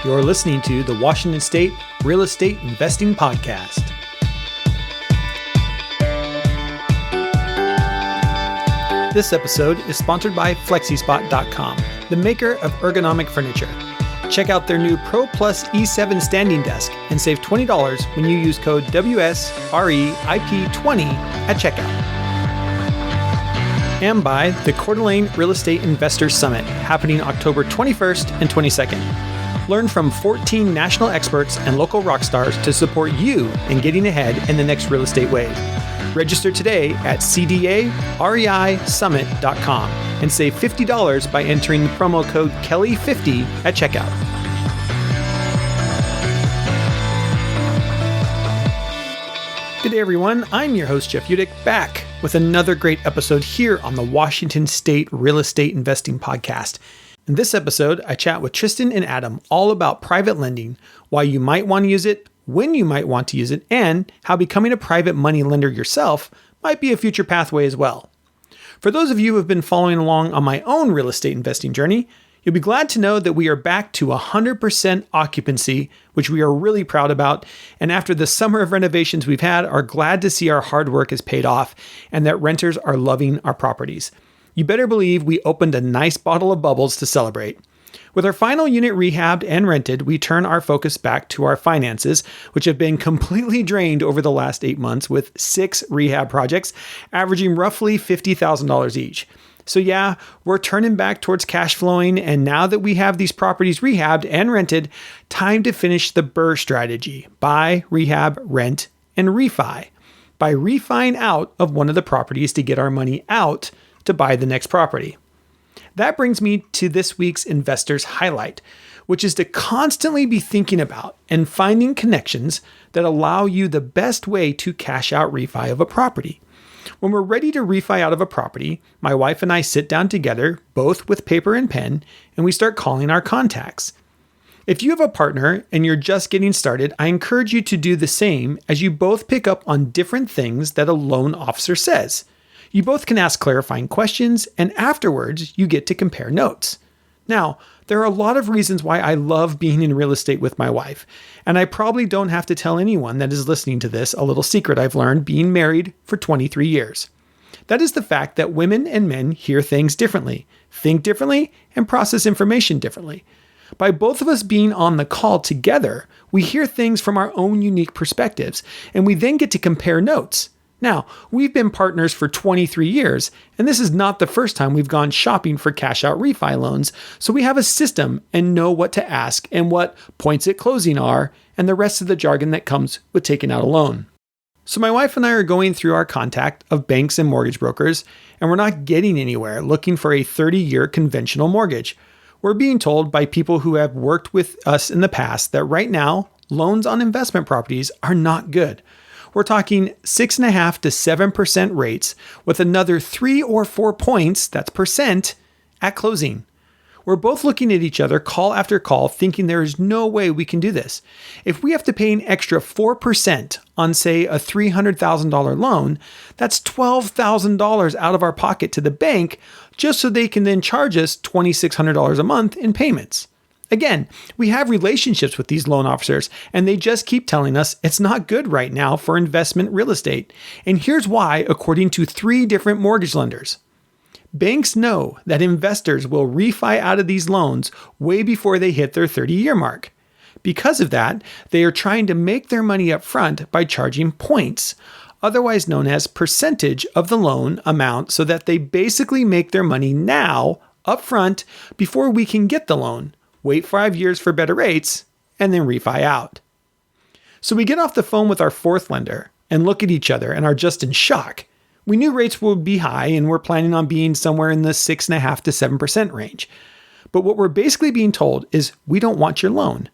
You're listening to the Washington State Real Estate Investing Podcast. This episode is sponsored by Flexispot.com, the maker of ergonomic furniture. Check out their new Pro Plus E7 standing desk and save $20 when you use code WSREIP20 at checkout. And by the Coeur d'Alene Real Estate Investors Summit, happening October 21st and 22nd. Learn from 14 national experts and local rock stars to support you in getting ahead in the next real estate wave. Register today at cdareisummit.com and save $50 by entering the promo code Kelly50 at checkout. Good day, everyone. I'm your host, Jeff Udick, back with another great episode here on the Washington State Real Estate Investing Podcast. In this episode, I chat with Tristan and Adam all about private lending, why you might want to use it, when you might want to use it, and how becoming a private money lender yourself might be a future pathway as well. For those of you who have been following along on my own real estate investing journey, you'll be glad to know that we are back to 100% occupancy, which we are really proud about, and after the summer of renovations we've had, are glad to see our hard work has paid off and that renters are loving our properties. You better believe we opened a nice bottle of bubbles to celebrate. With our final unit rehabbed and rented, we turn our focus back to our finances, which have been completely drained over the last 8 months with 6 rehab projects, averaging roughly $50,000 each. So yeah, we're turning back towards cash flowing, and now that we have these properties rehabbed and rented, time to finish the BRRRR strategy: buy, rehab, rent, and refi. By refiing out of one of the properties to get our money out to buy the next property. That brings me to this week's investor's highlight, which is to constantly be thinking about and finding connections that allow you the best way to cash out refi of a property. When we're ready to refi out of a property, my wife and I sit down together, both with paper and pen, and we start calling our contacts. If you have a partner and you're just getting started, I encourage you to do the same as you both pick up on different things that a loan officer says. You both can ask clarifying questions, and afterwards, you get to compare notes. Now, there are a lot of reasons why I love being in real estate with my wife, and I probably don't have to tell anyone that is listening to this a little secret I've learned being married for 23 years. That is the fact that women and men hear things differently, think differently, and process information differently. By both of us being on the call together, we hear things from our own unique perspectives, and we then get to compare notes. Now, we've been partners for 23 years, and this is not the first time we've gone shopping for cash out refi loans, so we have a system and know what to ask and what points at closing are, and the rest of the jargon that comes with taking out a loan. So my wife and I are going through our contact of banks and mortgage brokers, and we're not getting anywhere looking for a 30-year conventional mortgage. We're being told by people who have worked with us in the past that right now, loans on investment properties are not good. We're talking 6.5% to 7% rates with another 3 or 4 points, that's percent, at closing. We're both looking at each other call after call thinking there is no way we can do this. If we have to pay an extra 4% on, say, a $300,000 loan, that's $12,000 out of our pocket to the bank just so they can then charge us $2,600 a month in payments. Again, we have relationships with these loan officers, and they just keep telling us it's not good right now for investment real estate. And here's why, according to 3 different mortgage lenders. Banks know that investors will refi out of these loans way before they hit their 30-year mark. Because of that, they are trying to make their money up front by charging points, otherwise known as percentage of the loan amount, so that they basically make their money now up front before we can get the loan. Wait 5 years for better rates, and then refi out. So we get off the phone with our 4th lender and look at each other and are just in shock. We knew rates would be high and we're planning on being somewhere in the 6.5% to 7% range. But what we're basically being told is we don't want your loan.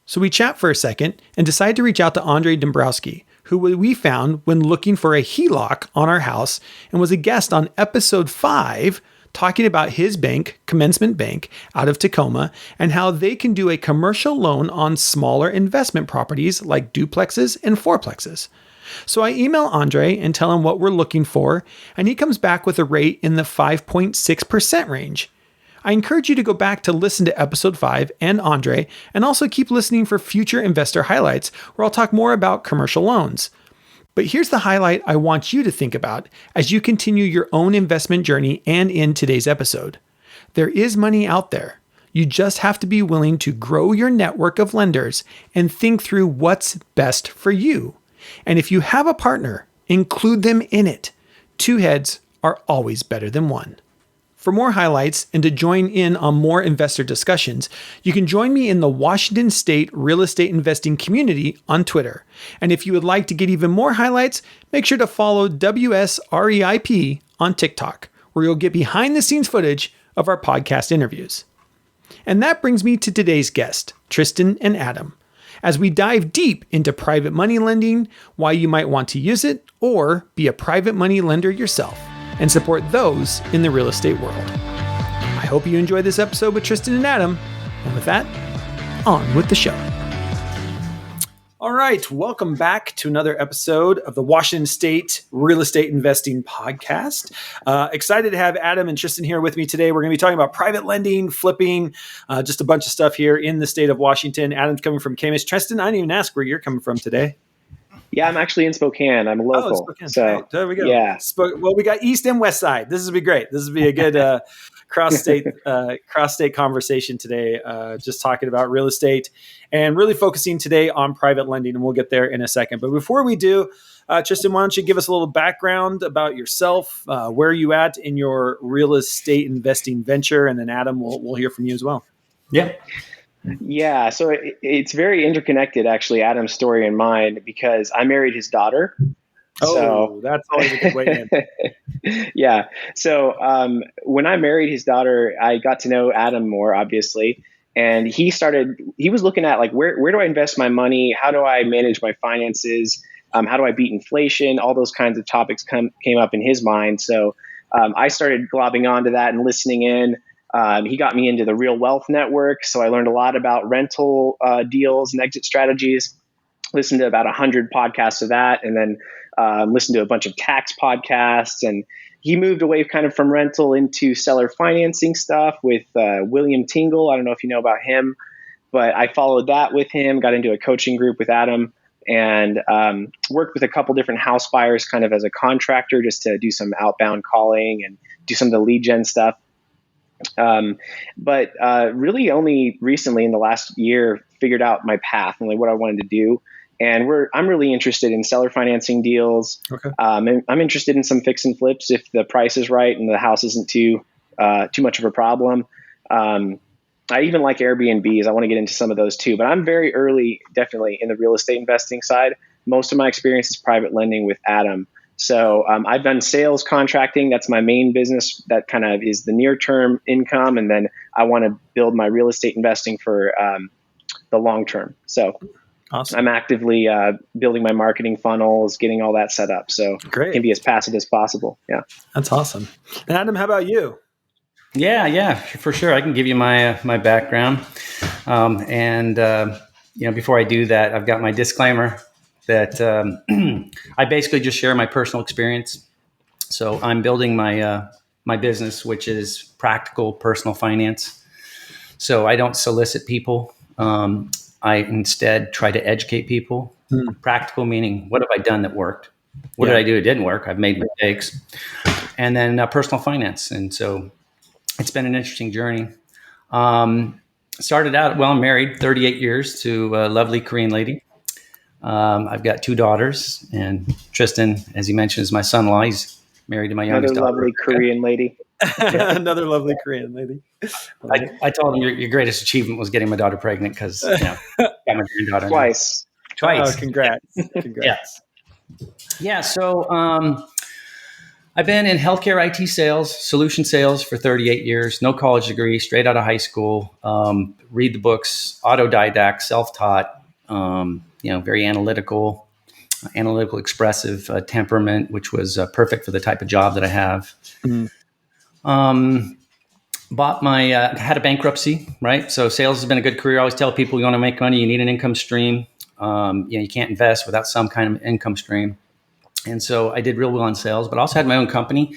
So we chat for a second and decide to reach out to Andre Dombrowski, who we found when looking for a HELOC on our house and was a guest on episode 5 talking about his bank, Commencement Bank, out of Tacoma, and how they can do a commercial loan on smaller investment properties like duplexes and fourplexes. So I email Andre and tell him what we're looking for, and he comes back with a rate in the 5.6% range. I encourage you to go back to listen to episode 5 and Andre, and also keep listening for future investor highlights where I'll talk more about commercial loans. But here's the highlight I want you to think about as you continue your own investment journey and in today's episode. There is money out there. You just have to be willing to grow your network of lenders and think through what's best for you. And if you have a partner, include them in it. 2 heads are always better than 1. For more highlights and to join in on more investor discussions, you can join me in the Washington State real estate investing community on Twitter. And if you would like to get even more highlights, make sure to follow WSREIP on TikTok, where you'll get behind the scenes footage of our podcast interviews. And that brings me to today's guest, Tristan and Adam, as we dive deep into private money lending, why you might want to use it, or be a private money lender yourself, and support those in the real estate world. I hope you enjoyed this episode with Tristan and Adam. And with that, on with the show. All right, welcome back to another episode of the Washington State Real Estate Investing Podcast. Excited to have Adam and Tristan here with me today. We're going to be talking about private lending, flipping, just a bunch of stuff here in the state of Washington. Adam's coming from Cambridge. Tristan, I didn't even ask where you're coming from today. Yeah, I'm actually in Spokane. I'm local. Spokane. So right. There we go. Yeah. Well, we got East and West Side. This would be great. This would be a good cross-state conversation today, just talking about real estate and really focusing today on private lending, and we'll get there in a second. But before we do, Tristan, why don't you give us a little background about yourself, where you at in your real estate investing venture, and then Adam, we'll hear from you as well. Yeah, so it's very interconnected, actually, Adam's story and mine, because I married his daughter. So that's always a good way in. Yeah. So when I married his daughter, I got to know Adam more, obviously. And he was looking at, like, where do I invest my money? How do I manage my finances? How do I beat inflation? All those kinds of topics came up in his mind. So I started globbing onto that and listening in. He got me into the Real Wealth Network. So I learned a lot about rental deals and exit strategies, listened to about 100 podcasts of that, and then listened to a bunch of tax podcasts. And he moved away kind of from rental into seller financing stuff with William Tingle. I don't know if you know about him, but I followed that with him, got into a coaching group with Adam, and worked with a couple different house buyers kind of as a contractor just to do some outbound calling and do some of the lead gen stuff. But really only recently in the last year figured out my path and like what I wanted to do. And I'm really interested in seller financing deals. Okay. And I'm interested in some fix and flips if the price is right and the house isn't too much of a problem. I even like Airbnbs. I want to get into some of those too, but I'm very early, definitely in the real estate investing side. Most of my experience is private lending with Adam. So I've done sales contracting. That's my main business. That kind of is the near-term income. And then I want to build my real estate investing for the long term. So awesome. I'm actively building my marketing funnels, getting all that set up. So Great. It can be as passive as possible. Yeah. That's awesome. And Adam, how about you? Yeah, for sure. I can give you my background. Before I do that, I've got my disclaimer that I basically just share my personal experience. So I'm building my business, which is practical personal finance. So I don't solicit people. I instead try to educate people. Practical meaning, what have I done that worked? What did I do? It didn't work. I've made mistakes. And then personal finance. And so it's been an interesting journey. Started out, I'm married 38 years to a lovely Korean lady. I've got 2 daughters, and Tristan, as you mentioned, is my son-in-law. He's married to my youngest daughter. Another lovely Korean lady. Another lovely Korean lady. I told him your greatest achievement was getting my daughter pregnant because got my granddaughter. Twice. Oh, congrats. Yeah. So I've been in healthcare IT sales, solution sales for 38 years, no college degree, straight out of high school, read the books, autodidact, self-taught, very analytical, expressive temperament, which was perfect for the type of job that I have. Had a bankruptcy, right? So sales has been a good career. I always tell people, you want to make money, you need an income stream. You can't invest without some kind of income stream. And so I did real well in sales, but I also had my own company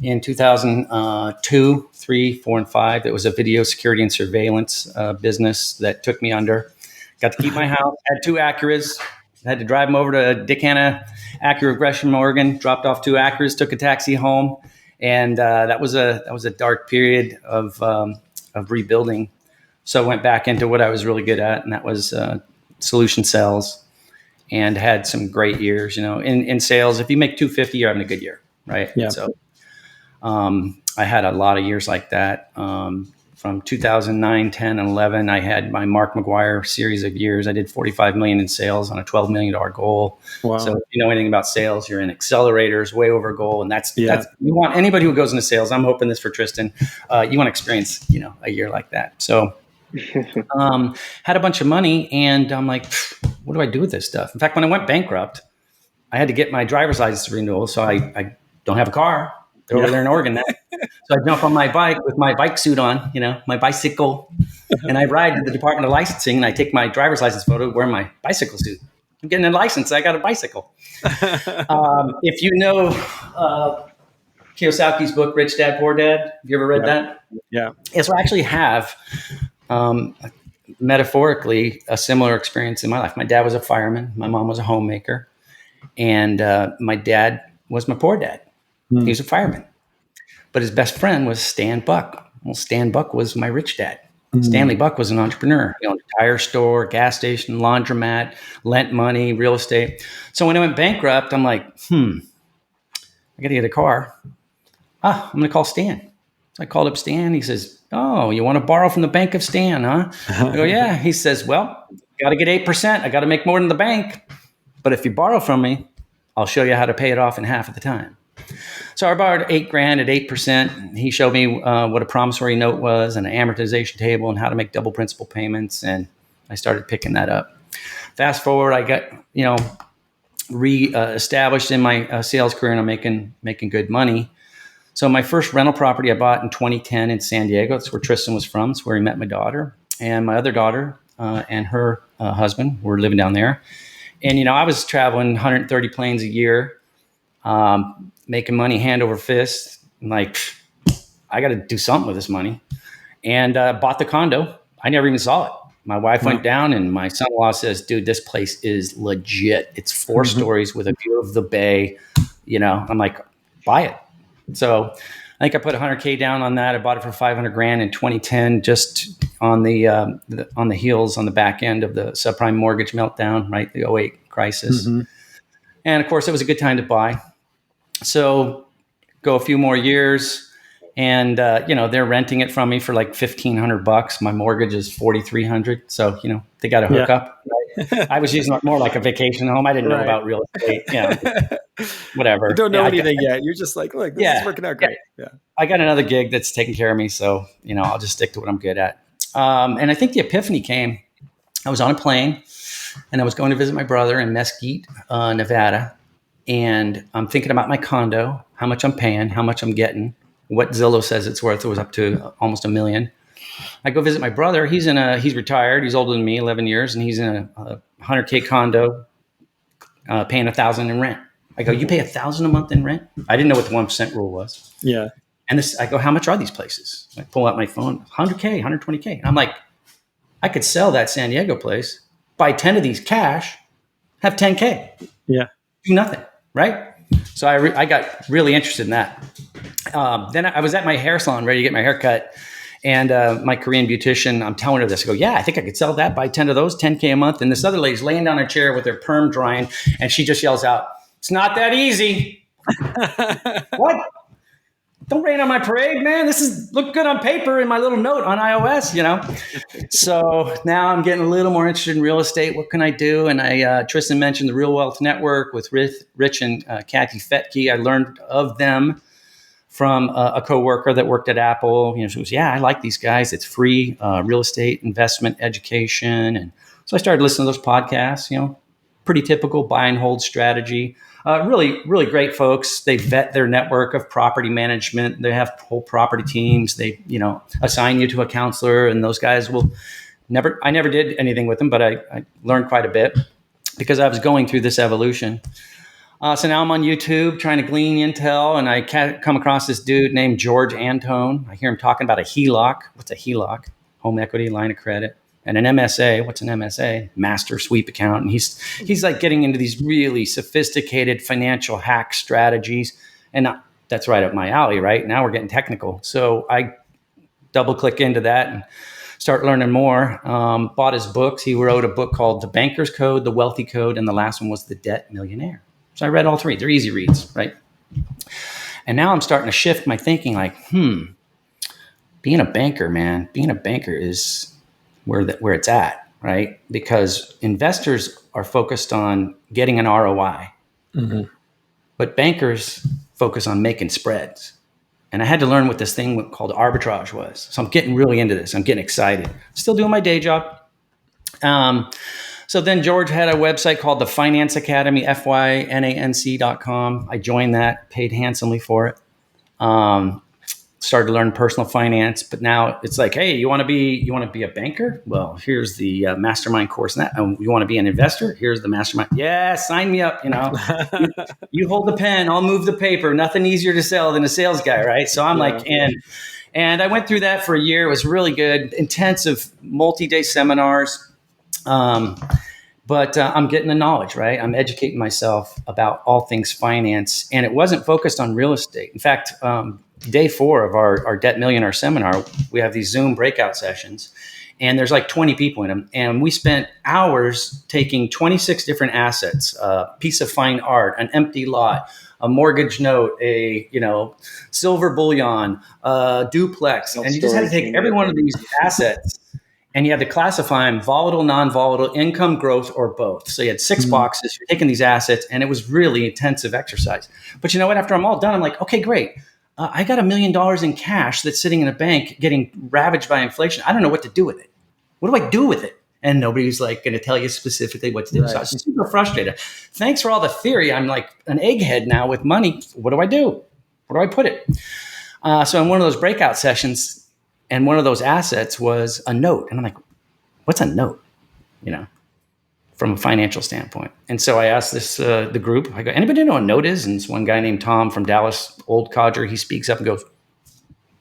in 2002, 3, 4, and 5. It was a video security and surveillance business that took me under. Got to keep my house, had 2 Acuras, had to drive them over to Dick Hanna Acura Gresham, Oregon, dropped off 2 Acuras, took a taxi home. And that was a dark period of rebuilding. So I went back into what I was really good at, and that was solution sales. And had some great years, in sales. If you make 250, you're having a good year, right? Yeah. So I had a lot of years like that. From 2009, 10, and 11, I had my Maguire series of years. I did $45 million in sales on a $12 million goal. Wow. So if you know anything about sales, you're in accelerators, way over goal. And that's you want anybody who goes into sales. I'm hoping this for Tristan. You want to experience, a year like that. So had a bunch of money, and I'm like, what do I do with this stuff? In fact, when I went bankrupt, I had to get my driver's license renewal. So I don't have a car. They're over there in Oregon now. So I jump on my bike with my bike suit on, my bicycle, and I ride to the Department of Licensing, and I take my driver's license photo wearing my bicycle suit. I'm getting a license. I got a bicycle. If you know Kiyosaki's book, Rich Dad, Poor Dad, have you ever read that? Yeah. So I actually have metaphorically a similar experience in my life. My dad was a fireman. My mom was a homemaker. And my dad was my poor dad. He was a fireman. But his best friend was Stan Buck. Well, Stan Buck was my rich dad. Stanley Buck was an entrepreneur. He owned a tire store, gas station, laundromat, lent money, real estate. So when I went bankrupt, I'm like, I got to get a car. I'm going to call Stan. So I called up Stan. He says, oh, you want to borrow from the bank of Stan, huh? I go, yeah. He says, well, got to get 8%. I got to make more than the bank. But if you borrow from me, I'll show you how to pay it off in half of the time. So I borrowed $8,000 at 8%. He showed me what a promissory note was and an amortization table and how to make double principal payments. And I started picking that up. Fast forward, I got, re-established in my sales career, and I'm making good money. So my first rental property I bought in 2010 in San Diego. That's where Tristan was from. It's where he met my daughter. And my other daughter and her husband were living down there. And, I was traveling 130 planes a year, making money hand over fist. I'm like, I got to do something with this money. And bought the condo. I never even saw it. My wife went down, and my son-in-law says, dude, this place is legit. It's 4 stories with a view of the bay. I'm like, buy it. So I think I put $100K down on that. I bought it for $500,000 in 2010, just on the heels, on the back end of the subprime mortgage meltdown, right? The 2008 crisis. And of course, it was a good time to buy. So go a few more years, and they're renting it from me for like $1,500. My mortgage is $4,300. So they got a hookup. Right? I was using it more like a vacation home. I didn't know about real estate. Whatever. You don't know anything yet. You're just like, look, this is working out great. Yeah. I got another gig that's taking care of me. So, I'll just stick to what I'm good at. And I think the epiphany came. I was on a plane, and I was going to visit my brother in Mesquite, Nevada. And I'm thinking about my condo, how much I'm paying, how much I'm getting, what Zillow says it's worth. It was up to almost $1 million. I go visit my brother. He's retired. He's older than me, 11 years. And he's in a $100K condo, paying $1,000 in rent. I go, you pay $1,000 a month in rent? I didn't know what the 1% rule was. Yeah. And I go, how much are these places? I pull out my phone, $100K, $120K. And I'm like, I could sell that San Diego place, buy 10 of these cash, have $10K. Yeah. Do nothing, right? So I got really interested in that. Then I was at my hair salon ready to get my hair cut. And my Korean beautician, I'm telling her this. I go, yeah, I think I could sell that, buy 10 of those, $10K a month. And this other lady's laying down in a chair with her perm drying. And she just yells out, it's not that easy. What? Don't rain on my parade, man. This look good on paper in my little note on iOS, So now I'm getting a little more interested in real estate. What can I do? And Tristan mentioned the Real Wealth Network with Rich and Kathy Fetke. I learned of them from a coworker that worked at Apple. She goes, yeah, I like these guys. It's free real estate investment education. And so I started listening to those podcasts, pretty typical buy and hold strategy. Really, really great folks. They vet their network of property management. They have whole property teams. They, assign you to a counselor, and those guys I never did anything with them, but I learned quite a bit because I was going through this evolution. So now I'm on YouTube trying to glean intel, and I come across this dude named George Antone. I hear him talking about a HELOC. What's a HELOC? Home equity line of credit. And an MSA. What's an MSA? Master sweep account. And he's like getting into these really sophisticated financial hack strategies. And that's right up my alley, right? Now we're getting technical. So I double click into that and start learning more. Bought his books. He wrote a book called The Banker's Code, The Wealthy Code, and the last one was The Debt Millionaire. So I read all three. They're easy reads, right? And now I'm starting to shift my thinking like, being a banker, man, being a banker is where it's at, right? Because investors are focused on getting an ROI, but bankers focus on making spreads. And I had to learn what this thing called arbitrage was. So I'm getting really into this. I'm getting excited. Still doing my day job. So then George had a website called the Finance Academy, FYNANC.com. I joined that, paid handsomely for it. Started to learn personal finance, but now it's like, hey, you want to be a banker? Well, here's the mastermind course. You want to be an investor? Here's the mastermind. Yeah, sign me up. You hold the pen, I'll move the paper. Nothing easier to sell than a sales guy, right? So I'm like, and I went through that for a year. It was really good, intensive, multi-day seminars. But I'm getting the knowledge, right? I'm educating myself about all things finance, and it wasn't focused on real estate. In fact, day 4 of our Debt Millionaire seminar, we have these Zoom breakout sessions, and there's like 20 people in them. And we spent hours taking 26 different assets, a piece of fine art, an empty lot, a mortgage note, a silver bullion, a duplex. And you just had to take every one of these assets and you had to classify them volatile, non-volatile, income, growth, or both. So you had 6 boxes. You're taking these assets, and it was really intensive exercise. But you know what? After I'm all done, I'm like, okay, great. I got $1 million in cash that's sitting in a bank getting ravaged by inflation. I don't know what to do with it. What do I do with it? And nobody's like going to tell you specifically what to do. Right. So I was super frustrated. Thanks for all the theory. I'm like an egghead now with money. What do I do? Where do I put it? So in one of those breakout sessions, and one of those assets was a note. And I'm like, what's a note? From a financial standpoint. And so I asked the group, I go, anybody know what a note is? And it's one guy named Tom from Dallas, old codger. He speaks up and goes,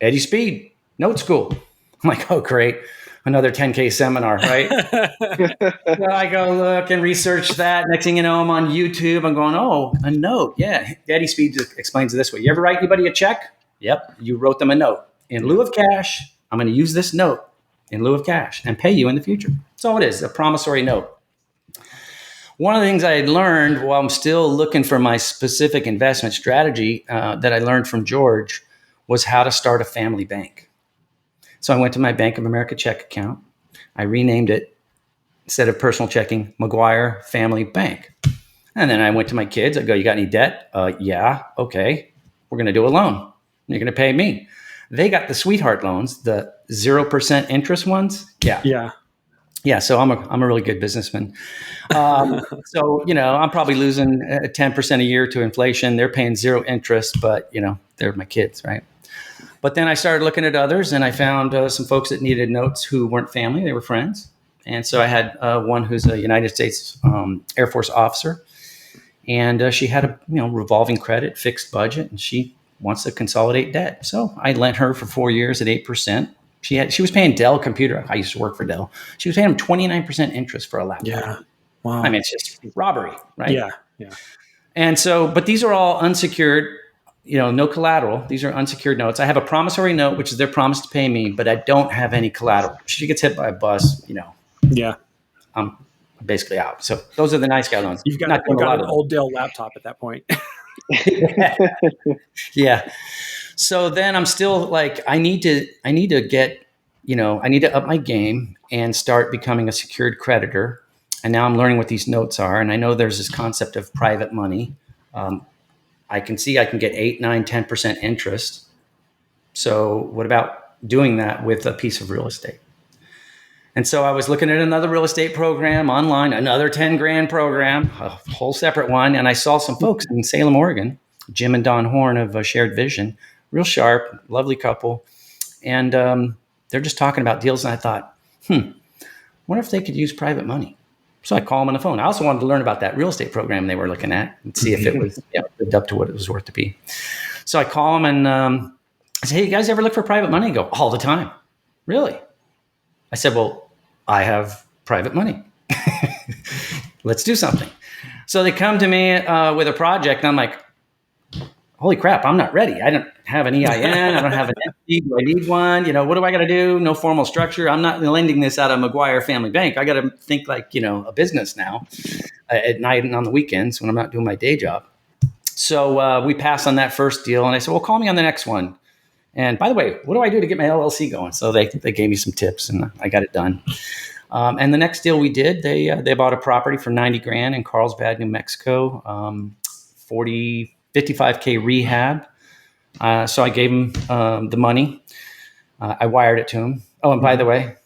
Eddie Speed, note school. I'm like, oh, great. Another 10K seminar, right? So I go look and research that. Next thing you know, I'm on YouTube. I'm going, oh, a note. Yeah. Eddie Speed just explains it this way. You ever write anybody a check? Yep. You wrote them a note. In lieu of cash, I'm going to use this note in lieu of cash and pay you in the future. That's all it is, a promissory note. One of the things I had learned while I'm still looking for my specific investment strategy that I learned from George was how to start a family bank. So I went to my Bank of America check account. I renamed it, instead of personal checking, Maguire Family Bank. And then I went to my kids. I go, you got any debt? Yeah. Okay. We're going to do a loan. You're going to pay me. They got the sweetheart loans, the 0% interest ones. Yeah. So I'm a really good businessman. So, I'm probably losing 10% a year to inflation. They're paying 0 interest, but they're my kids. Right. But then I started looking at others, and I found some folks that needed notes who weren't family. They were friends. And so I had one who's a United States Air Force officer, and she had a revolving credit, fixed budget, and she wants to consolidate debt. So I lent her for 4 years at 8%. She was paying Dell computer. I used to work for Dell. She was paying them 29% interest for a laptop. Yeah. Wow. I mean, it's just robbery, right? Yeah. And so, but these are all unsecured, no collateral. These are unsecured notes. I have a promissory note, which is their promise to pay me, but I don't have any collateral. If she gets hit by a bus, Yeah. I'm basically out. So those are the nice guy loans. You've got an old Dell laptop at that point. Yeah. So then I'm still like, I need to get, I need to up my game and start becoming a secured creditor. And now I'm learning what these notes are. And I know there's this concept of private money. I can see I can get 8, 9, 10% interest. So what about doing that with a piece of real estate? And so I was looking at another real estate program online, another 10 grand program, a whole separate one. And I saw some folks in Salem, Oregon, Jim and Don Horn of Shared Vision, real sharp, lovely couple. And they're just talking about deals. And I thought, wonder if they could use private money. So I call them on the phone. I also wanted to learn about that real estate program they were looking at and see if it was lived up to what it was worth to be. So I call them and I say, hey, you guys ever look for private money? They go, all the time. Really? I said, well, I have private money. Let's do something. So they come to me with a project, and I'm like, holy crap, I'm not ready. I don't have an EIN. I don't have an entity. Do I need one? What do I got to do? No formal structure. I'm not lending this out of Maguire Family Bank. I got to think like, a business now at night and on the weekends when I'm not doing my day job. So we passed on that first deal, and I said, well, call me on the next one. And by the way, what do I do to get my LLC going? So they gave me some tips, and I got it done. And the next deal we did, they bought a property for $90,000 in Carlsbad, New Mexico, 55K rehab. So I gave them the money. I wired it to them. Oh, and by the way,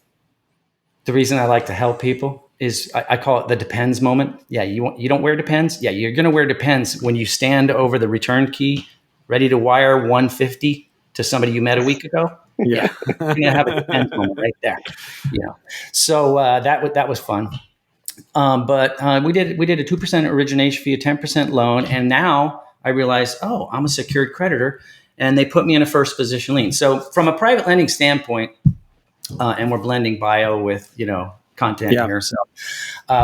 the reason I like to help people is I call it the depends moment. Yeah, you don't wear depends. Yeah, you're going to wear depends when you stand over the return key, ready to wire 150 to somebody you met a week ago. Yeah, you're going to have a depends moment right there. So that was fun. But we did a 2% origination fee, a 10% loan, and now I realized, oh, I'm a secured creditor, and they put me in a first position lien. So from a private lending standpoint, and we're blending bio with content here. So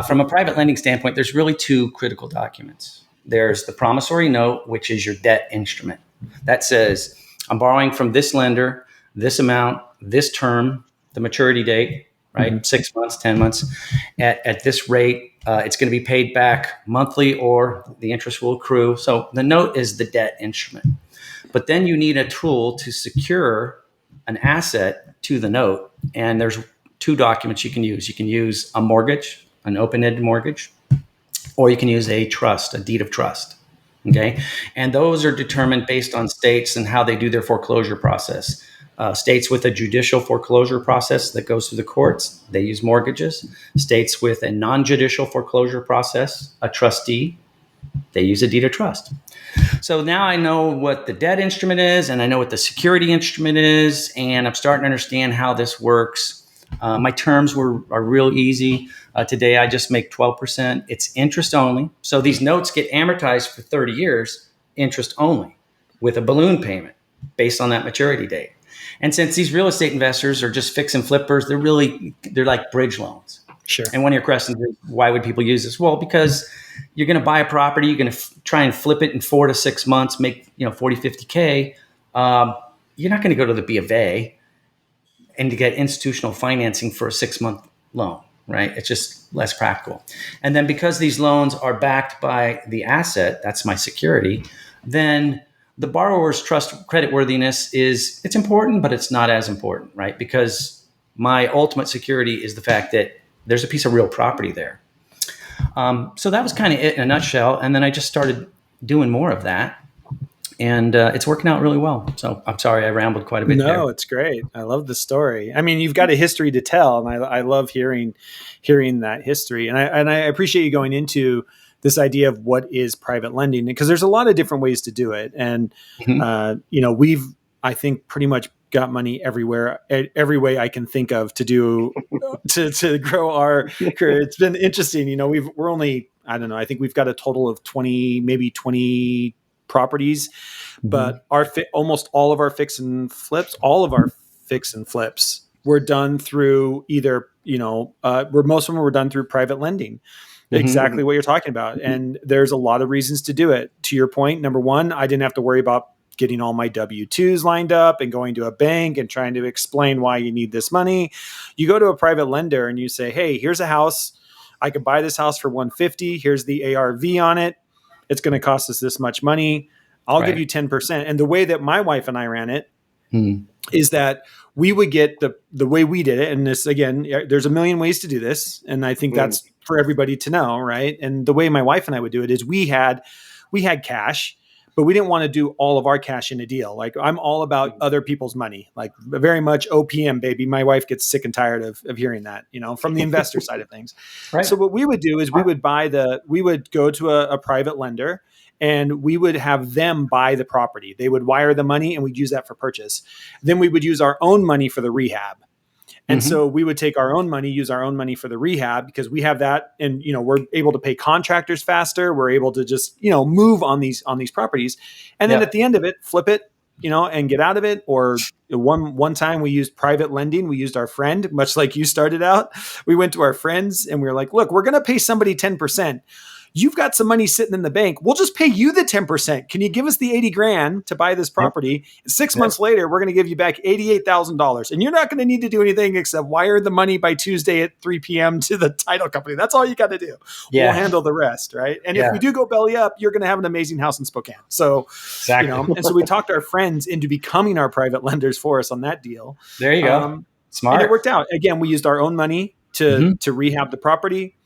from a private lending standpoint, there's really two critical documents. There's the promissory note, which is your debt instrument that says I'm borrowing from this lender, this amount, this term, the maturity date, right? 6 months, 10 months at this rate. It's going to be paid back monthly or the interest will accrue. So the note is the debt instrument. But then you need a tool to secure an asset to the note. And there's two documents you can use. You can use a mortgage, an open-ended mortgage, or you can use a trust, a deed of trust. Okay. And those are determined based on states and how they do their foreclosure process. States with a judicial foreclosure process that goes through the courts, they use mortgages. States with a non-judicial foreclosure process, a trustee, they use a deed of trust. So now I know what the debt instrument is, and I know what the security instrument is, and I'm starting to understand how this works. My terms are real easy. Today, I just make 12%. It's interest only. So these notes get amortized for 30 years, interest only, with a balloon payment based on that maturity date. And since these real estate investors are just fix and flippers, they're like bridge loans. Sure. And one of your questions is, why would people use this? Well, because you're going to buy a property, you're going to try and flip it in 4 to 6 months, make 40, 50K. You're not going to go to the B of A and to get institutional financing for a 6-month loan, right? It's just less practical. And then because these loans are backed by the asset, that's my security, then the borrower's trust creditworthiness it's important, but it's not as important, right? Because my ultimate security is the fact that there's a piece of real property there. So that was kind of it in a nutshell. And then I just started doing more of that. And it's working out really well. So I'm sorry I rambled quite a bit there. No, it's great. I love the story. I mean, you've got a history to tell, and I love hearing that history. And I appreciate you going into this idea of what is private lending, because there's a lot of different ways to do it. And we've, I think, pretty much got money everywhere, every way I can think of to do to grow our career. It's been interesting. We're only, I don't know, I think we've got a total of 20 properties, but almost all of our fix and flips were done through either, where most of them were done through private lending. Exactly what you're talking about. And there's a lot of reasons to do it. To your point, number one, I didn't have to worry about getting all my W-2s lined up and going to a bank and trying to explain why you need this money. You go to a private lender and you say, hey, here's a house. I could buy this house for $150. Here's the ARV on it. It's going to cost us this much money. I'll give you 10%. And the way that my wife and I ran it is that we would get the way we did it. And this, again, there's a million ways to do this. And I think that's for everybody to know, right? And the way my wife and I would do it is we had cash, but we didn't want to do all of our cash in a deal. Like, I'm all about other people's money, like very much OPM, baby. My wife gets sick and tired of hearing that, from the investor side of things. Right. So what we would do is we would go to a private lender and we would have them buy the property. They would wire the money and we'd use that for purchase. Then we would use our own money for the rehab. And so we would take our own money, use our own money for the rehab because we have that. And, we're able to pay contractors faster. We're able to just, move on these properties. And then at the end of it, flip it, and get out of it. Or one time we used private lending. We used our friend, much like you started out. We went to our friends and we were like, look, we're going to pay somebody 10%. You've got some money sitting in the bank. We'll just pay you the 10%. Can you give us the 80 grand to buy this property? 6 months later, we're going to give you back $88,000. And you're not going to need to do anything except wire the money by Tuesday at 3 p.m. to the title company. That's all you got to do. Yeah. We'll handle the rest, right? And if we do go belly up, you're going to have an amazing house in Spokane. So, and so we talked our friends into becoming our private lenders for us on that deal. There you go. Smart. And it worked out. Again, we used our own money to rehab the property.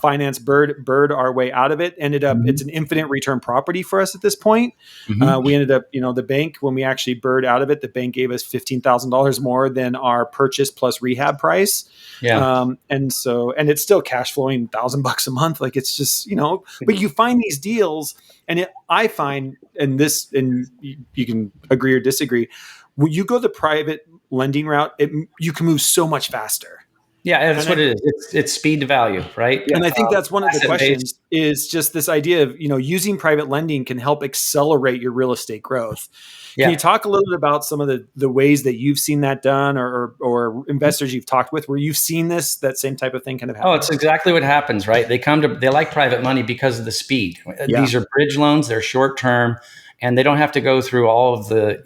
Finance bird our way out of it. Ended up, it's an infinite return property for us at this point. We ended up, the bank, when we actually bird out of it, the bank gave us $15,000 more than our purchase plus rehab price. And it's still cash flowing $1,000 a month. Like it's just, but you find these deals and I find, and you can agree or disagree, when you go the private lending route, you can move so much faster. Yeah, that's what it is. It's speed to value, right? And I think that's one of the questions is just this idea of, using private lending can help accelerate your real estate growth. Can you talk a little bit about some of the ways that you've seen that done or investors you've talked with where you've seen that same type of thing kind of happen? Oh, it's exactly what happens, right? They like private money because of the speed. These are bridge loans. They're short term. And they don't have to go through all of the,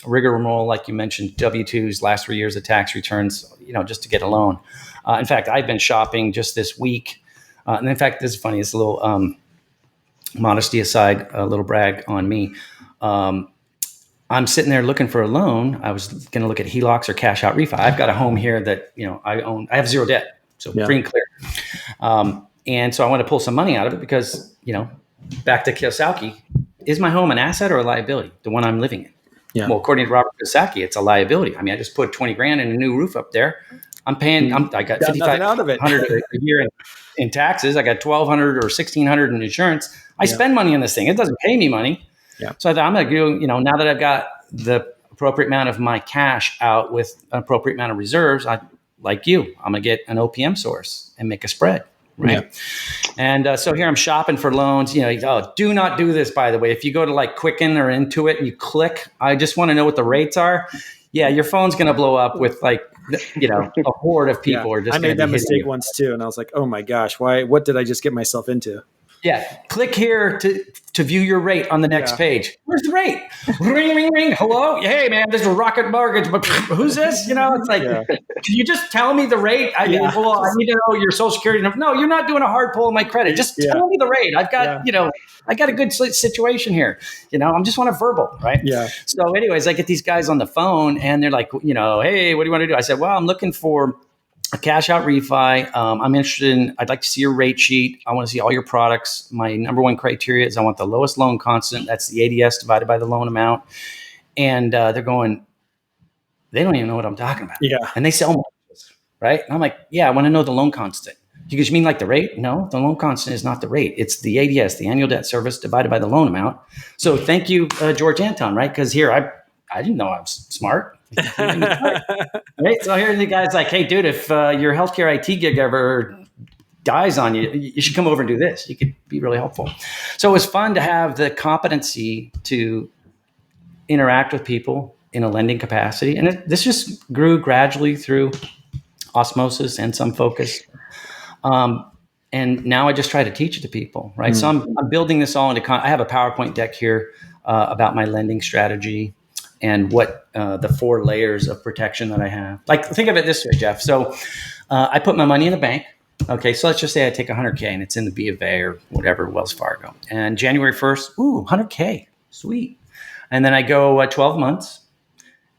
rigmarole, like you mentioned, W-2s, last 3 years of tax returns, just to get a loan. In fact, I've been shopping just this week. And in fact, this is funny. It's a little modesty aside, a little brag on me. I'm sitting there looking for a loan. I was going to look at HELOCs or cash out refi. I've got a home here that, I own. I have zero debt, so free and clear. And so I want to pull some money out of it because, back to Kiyosaki, is my home an asset or a liability? The one I'm living in. Yeah. Well, according to Robert Kiyosaki, it's a liability. I mean, I just put 20 grand in a new roof up there. I'm paying. I got $5,500 a year in taxes. I got $1,200 or $1,600 in insurance. I spend money on this thing. It doesn't pay me money. Yeah. So I thought I'm going to go. Now that I've got the appropriate amount of my cash out with an appropriate amount of reserves, I'm going to get an OPM source and make a spread. Right. Yeah. And so here I'm shopping for loans. Do not do this, by the way. If you go to like Quicken or Intuit and you click, I just want to know what the rates are. Yeah, your phone's going to blow up with like, a horde of people. Are just I made that mistake once too. And I was like, oh my gosh, what did I just get myself into? Yeah. Click here to view your rate on the next page. Where's the rate? Ring, ring, ring. Hello? Hey, man, this is Rocket Mortgage. But who's this? It's like, can you just tell me the rate? I need to know your social security number. No, you're not doing a hard pull on my credit. Just tell me the rate. I've got, I got a good situation here. I just want a verbal, right? Yeah. So anyways, I get these guys on the phone and they're like, hey, what do you want to do? I said, well, I'm looking for a cash out refi. I'm interested I'd like to see your rate sheet. I want to see all your products. My number one criteria is I want the lowest loan constant. That's the ADS divided by the loan amount. And they're going, they don't even know what I'm talking about. Yeah. And they sell mortgages, right? And I'm like, yeah, I want to know the loan constant. You mean like the rate? No, the loan constant is not the rate. It's the ADS, the annual debt service divided by the loan amount. So thank you, George Anton, right? Because here I didn't know I was smart. Right? So here the guy's like, hey, dude, if your healthcare IT gig ever dies on you, you should come over and do this. You could be really helpful. So it was fun to have the competency to interact with people in a lending capacity. And this just grew gradually through osmosis and some focus. And now I just try to teach it to people, right? So I'm building this all into, I have a PowerPoint deck here about my lending strategy and what the 4 layers of protection that I have. Like, think of it this way, Jeff. So I put my money in the bank. Okay, so let's just say I take $100K and it's in the B of A or whatever, Wells Fargo. And January 1st, $100K, sweet. And then I go 12 months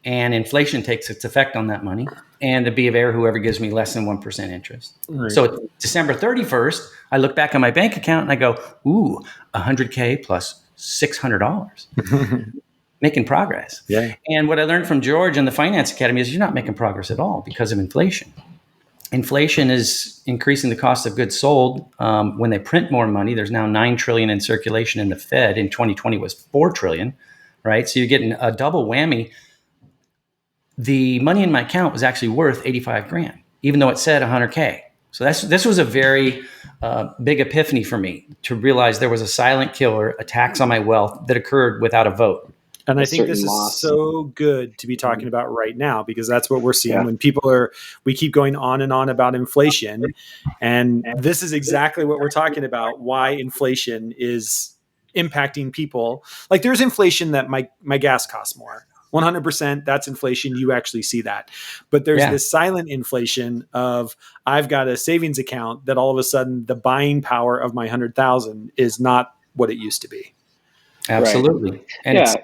and inflation takes its effect on that money. And the B of A or whoever gives me less than 1% interest. Right. So December 31st, I look back on my bank account and I go, $100K plus $600. Making progress. Yeah. And what I learned from George and the Finance Academy is you're not making progress at all because of inflation. Inflation is increasing the cost of goods sold. When they print more money, there's now $9 trillion in circulation in the Fed. In 2020 was $4 trillion, right? So you're getting a double whammy. the money in my account was actually worth 85 grand, even though it said 100K. So this was a very big epiphany for me to realize there was a silent killer, a tax on my wealth that occurred without a vote. And I A think this certain is loss. so good to be talking about right now, because that's what we're seeing Yeah. when we keep going on and on about inflation. And this is exactly what we're talking about, why inflation is impacting people. Like, there's inflation that my gas costs more. 100%, that's inflation. You actually see that. But there's this silent inflation of, I've got a savings account that all of a sudden the buying power of my 100,000 is not what it used to be. Absolutely. Right. And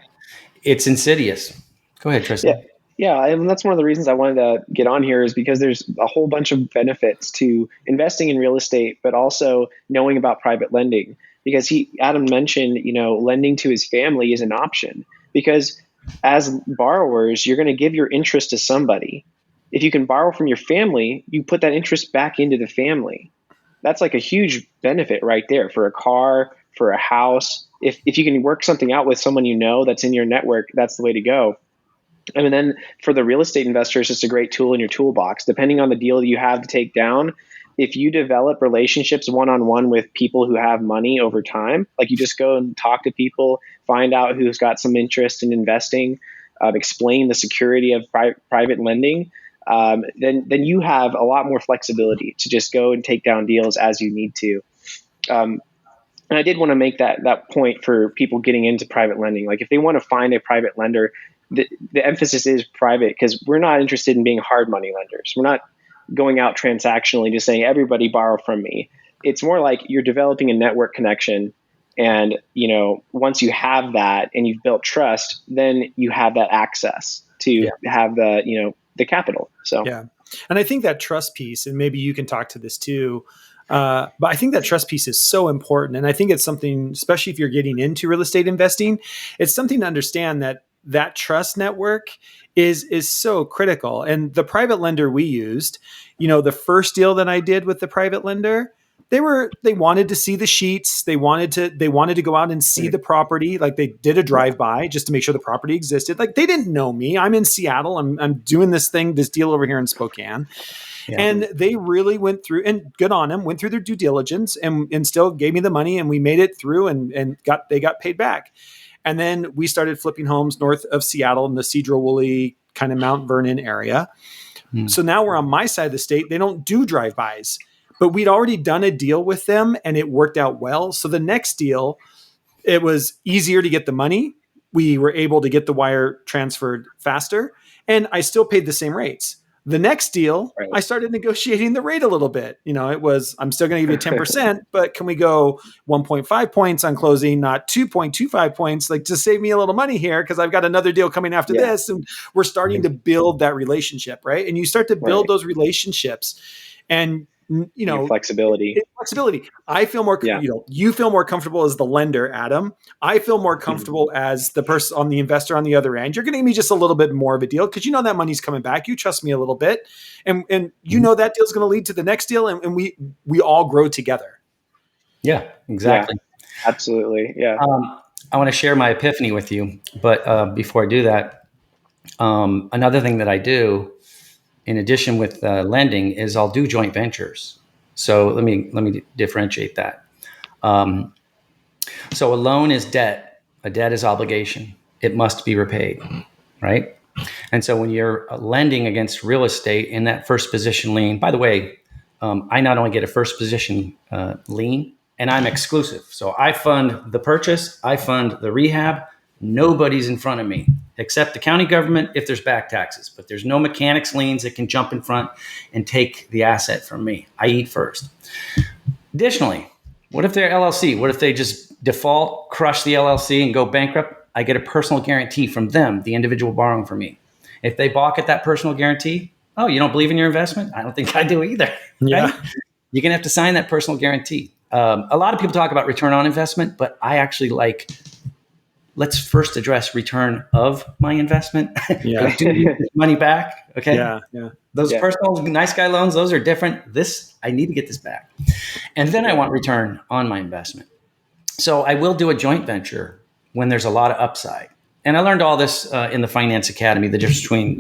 it's insidious. Go ahead, Tristan. Yeah, and that's one of the reasons I wanted to get on here, is because there's a whole bunch of benefits to investing in real estate, but also knowing about private lending. Because Adam mentioned, lending to his family is an option, because as borrowers, you're going to give your interest to somebody. If you can borrow from your family, you put that interest back into the family. That's like a huge benefit right there for a car, for a house. If you can work something out with someone that's in your network, that's the way to go. I mean, then for the real estate investor, it's just a great tool in your toolbox. Depending on the deal that you have to take down, if you develop relationships one-on-one with people who have money over time, like you just go and talk to people, find out who's got some interest in investing, explain the security of private lending, then you have a lot more flexibility to just go and take down deals as you need to. And I did want to make that point for people getting into private lending. Like, if they want to find a private lender, the emphasis is private, because we're not interested in being hard money lenders. We're not going out transactionally just saying everybody borrow from me. It's more like you're developing a network connection, and once you have that and you've built trust, then you have that access to have the capital. So yeah, and I think that trust piece, and maybe you can talk to this too. But I think that trust piece is so important. And I think it's something, especially if you're getting into real estate investing, it's something to understand that trust network is so critical. And the private lender we used, the first deal that I did with the private lender, they wanted to see the sheets. They wanted to go out and see the property. Like, they did a drive-by just to make sure the property existed. Like, they didn't know me. I'm in Seattle. I'm doing this deal over here in Spokane. Yeah. And they really went through, and good on them, went through their due diligence and still gave me the money, and we made it through and they got paid back. And then we started flipping homes north of Seattle in the Cedro-Woolley kind of Mount Vernon area. So now we're on my side of the state. They don't do drive-bys, but we'd already done a deal with them and it worked out well. So the next deal, it was easier to get the money. We were able to get the wire transferred faster, and I still paid the same rates. The next deal, right, I started negotiating the rate a little bit. It was, I'm still going to give you 10%, but can we go 1.5 points on closing, not 2.25 points, like, to save me a little money here, because I've got another deal coming after this. And we're starting to build that relationship, right? And you start to build those relationships, and flexibility. I feel more, you feel more comfortable as the lender, Adam. I feel more comfortable as the person, on the investor on the other end. You're going to give me just a little bit more of a deal, because that money's coming back. You trust me a little bit, and that deal's going to lead to the next deal, and we all grow together. Yeah, exactly. Yeah, absolutely. Yeah. I want to share my epiphany with you, but before I do that, another thing that I do, in addition with lending, is I'll do joint ventures. So let me differentiate that. So a loan is debt. A debt is obligation. It must be repaid, right? And so when you're lending against real estate in that first position lien, by the way, I not only get a first position lien, and I'm exclusive. So I fund the purchase, I fund the rehab. Nobody's in front of me except the county government if there's back taxes, but there's no mechanics liens that can jump in front and take the asset from me. I eat first. Additionally, what if they're LLC? What if they just default, crush the LLC and go bankrupt? I get a personal guarantee from them, the individual borrowing from me. If they balk at that personal guarantee, oh, you don't believe in your investment? I don't think I do either. Yeah. Right? You're going to have to sign that personal guarantee. A lot of people talk about return on investment, but I actually like, let's first address return of my investment. Yeah. Do you get money back? Okay. Yeah. Those personal nice guy loans, those are different. I need to get this back. And then I want return on my investment. So I will do a joint venture when there's a lot of upside. And I learned all this in the Finance Academy, the difference between,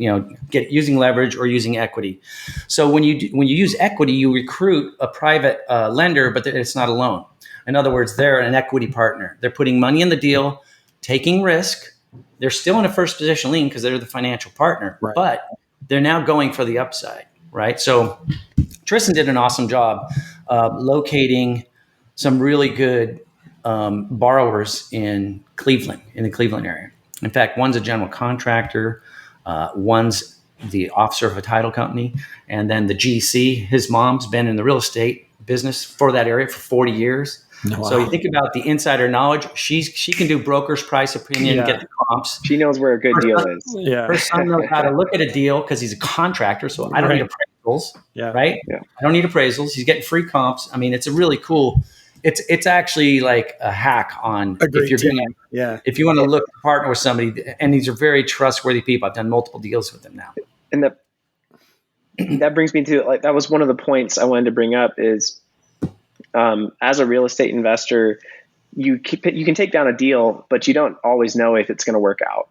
using leverage or using equity. So when you use equity, you recruit a private lender, but it's not a loan. In other words, they're an equity partner. They're putting money in the deal, taking risk. They're still in a first position lien because they're the financial partner, Right. but they're now going for the upside, right? So Tristan did an awesome job locating some really good borrowers in Cleveland, in the Cleveland area. In fact, one's a general contractor, one's the officer of a title company, and then the GC, his mom's been in the real estate business for that area for 40 years. Wow. So you think about the insider knowledge. She can do broker's price opinion, get the comps. She knows where a good deal is. Yeah. Her son knows how to look at a deal because he's a contractor. So I don't need appraisals, right? Yeah. I don't need appraisals. He's getting free comps. I mean, it's a really cool. It's actually like a hack on if you're doing. Yeah. If you want to look partner with somebody, and these are very trustworthy people. I've done multiple deals with them now. And that brings me to that was one of the points I wanted to bring up is. As a real estate investor, you can take down a deal, but you don't always know if it's going to work out.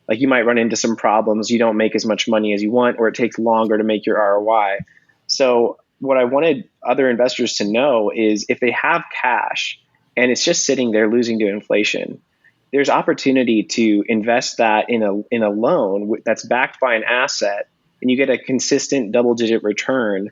Like you might run into some problems. You don't make as much money as you want, or it takes longer to make your ROI. So what I wanted other investors to know is if they have cash and it's just sitting there losing to inflation, there's opportunity to invest that in a loan that's backed by an asset, and you get a consistent double-digit return.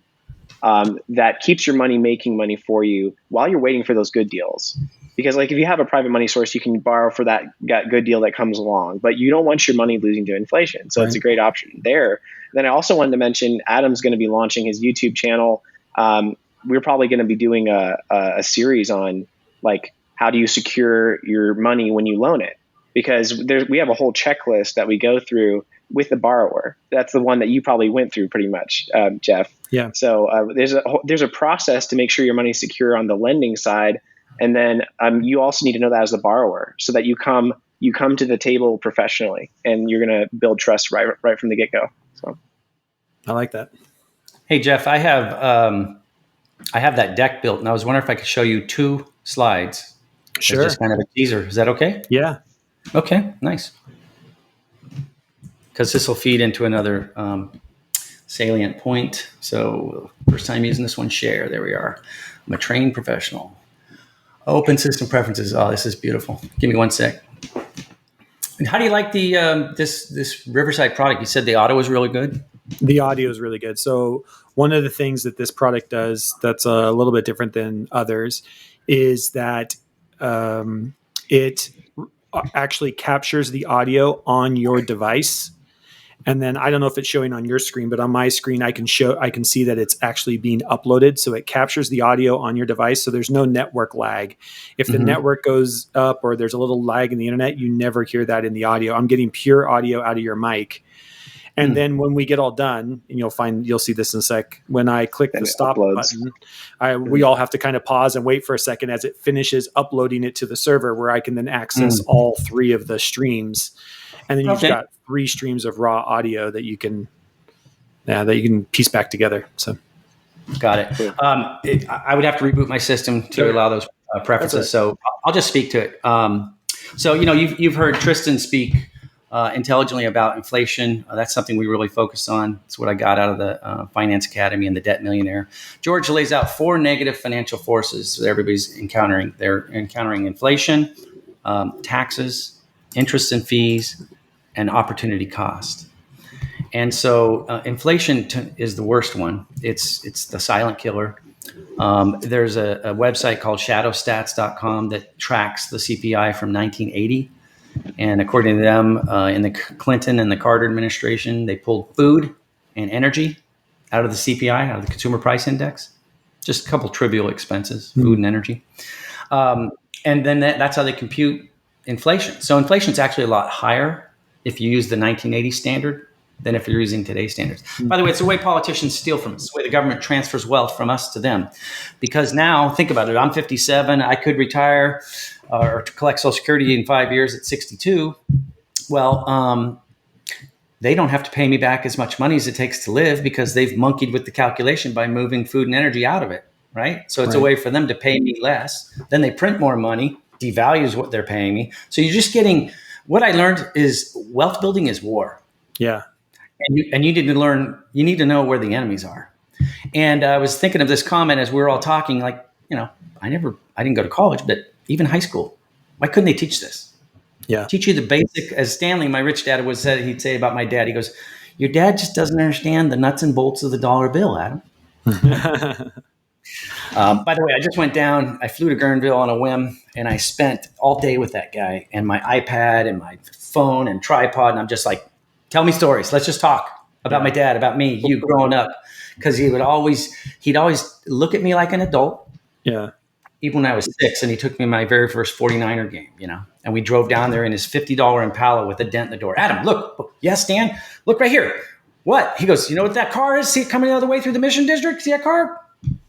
That keeps your money making money for you while you're waiting for those good deals. Because like if you have a private money source, you can borrow for that good deal that comes along, but you don't want your money losing to inflation. So It's a great option there. Then I also wanted to mention Adam's going to be launching his YouTube channel. We're probably going to be doing a series on like how do you secure your money when you loan it? Because we have a whole checklist that we go through with the borrower. That's the one that you probably went through pretty much, Jeff. Yeah. So there's a process to make sure your money's secure on the lending side, and then you also need to know that as the borrower, so that you come to the table professionally, and you're going to build trust right from the get go. So, I like that. Hey Jeff, I have that deck built, and I was wondering if I could show you 2 slides. Sure. Just kind of a teaser. Is that okay? Yeah. Okay. Nice. Because this will feed into another salient point. So first time using this one, share. There we are. I'm a trained professional. Open system preferences. Oh, this is beautiful. Give me one sec. And how do you like the this Riverside product? You said the audio is really good. The audio is really good. So one of the things that this product does that's a little bit different than others is that it actually captures the audio on your device. And then I don't know if it's showing on your screen, but on my screen, I can see that it's actually being uploaded. So it captures the audio on your device. So there's no network lag. If the network goes up or there's a little lag in the internet, you never hear that in the audio. I'm getting pure audio out of your mic. And then when we get all done, and you'll see this in a sec, when I click the stop button, we all have to kind of pause and wait for a second as it finishes uploading it to the server, where I can then access all 3 of the streams. And then you've got 3 streams of raw audio that you can piece back together. So, got it. I would have to reboot my system to allow those preferences. So I'll just speak to it. So you've heard Tristan speak intelligently about inflation. That's something we really focus on. It's what I got out of the Finance Academy and the Debt Millionaire. George lays out 4 negative financial forces that everybody's encountering. They're encountering inflation, taxes, interest and fees, and opportunity cost. And so inflation is the worst one. It's the silent killer. There's a website called shadowstats.com that tracks the CPI from 1980. And according to them, in the Clinton and the Carter administration, they pulled food and energy out of the CPI, out of the Consumer Price Index. Just a couple trivial expenses, food and energy. And then that's how they compute inflation. So inflation is actually a lot higher if you use the 1980 standard than if you're using today's standards. By the way, it's the way politicians steal from us. It's the way the government transfers wealth from us to them. Because now, think about it. I'm 57. I could retire or to collect Social Security in 5 years at 62. Well, they don't have to pay me back as much money as it takes to live because they've monkeyed with the calculation by moving food and energy out of it, right? So it's a way for them to pay me less. Then they print more money, devalues what they're paying me. So you're just getting what I learned is wealth building is war. Yeah. And you need to know where the enemies are. And I was thinking of this comment as we were all talking, like, I didn't go to college, but even high school, why couldn't they teach this? Yeah. Teach you the basic, as Stanley, my rich dad he'd say about my dad, he goes, your dad just doesn't understand the nuts and bolts of the dollar bill, Adam. By the way, I just went down, I flew to Guerneville on a whim, and I spent all day with that guy and my iPad and my phone and tripod. And I'm just like, tell me stories. Let's just talk about my dad, about me, you growing up. Because he'd always look at me like an adult. Yeah. Even when I was 6, and he took me to my very first 49er game, and we drove down there in his $50 Impala with a dent in the door. Adam, look. Yes, Stan, look right here. What? He goes, you know what that car is? See it coming the other way through the Mission District? See that car?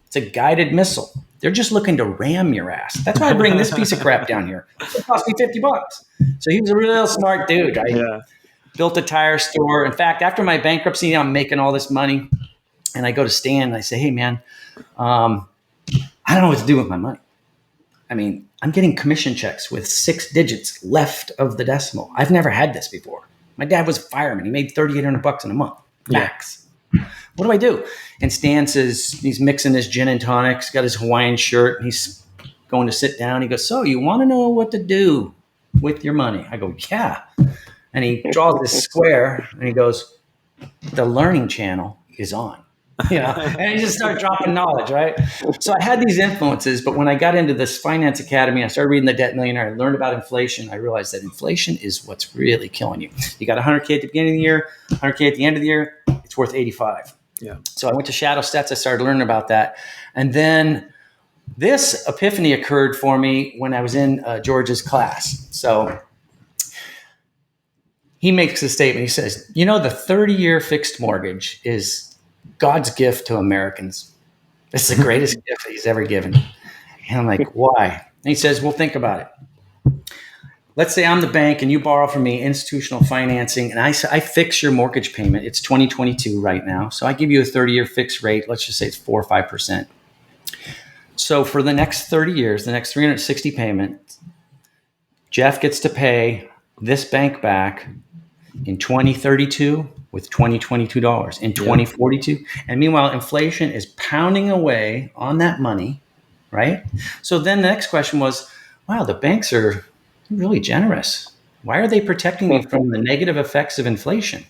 It's a guided missile. They're just looking to ram your ass. That's why I bring this piece of crap down here. It cost me $50. So he was a real smart dude, right? Yeah. Built a tire store. In fact, after my bankruptcy, I'm making all this money. And I go to Stan and I say, hey, man, I don't know what to do with my money. I mean, I'm getting commission checks with 6 digits left of the decimal. I've never had this before. My dad was a fireman. He made $3,800 in a month, max. Yeah. What do I do? And Stan says he's mixing his gin and tonics, got his Hawaiian shirt, and he's going to sit down. He goes, so you want to know what to do with your money? I go, yeah. And he draws this square, and he goes, the learning channel is on. And he just started dropping knowledge, right? So I had these influences, but when I got into this finance academy, I started reading The Debt Millionaire. I learned about inflation. I realized that inflation is what's really killing you. You got 100K at the beginning of the year, 100K at the end of the year, it's worth 85. Yeah. So I went to Shadow Stats. I started learning about that. And then this epiphany occurred for me when I was in George's class. So he makes a statement. He says, the 30-year fixed mortgage is God's gift to Americans. It's the greatest gift that he's ever given. And I'm like, why? And he says, well, think about it. Let's say I'm the bank and you borrow from me institutional financing, and I fix your mortgage payment. It's 2022 right now. So I give you a 30-year fixed rate. Let's just say it's 4 or 5%. So for the next 30 years, the next 360 payments, Jeff gets to pay this bank back in 2032 with $2022 in 2042. And meanwhile, inflation is pounding away on that money, right? So then the next question was, wow, the banks are really generous. Why are they protecting me from the negative effects of inflation?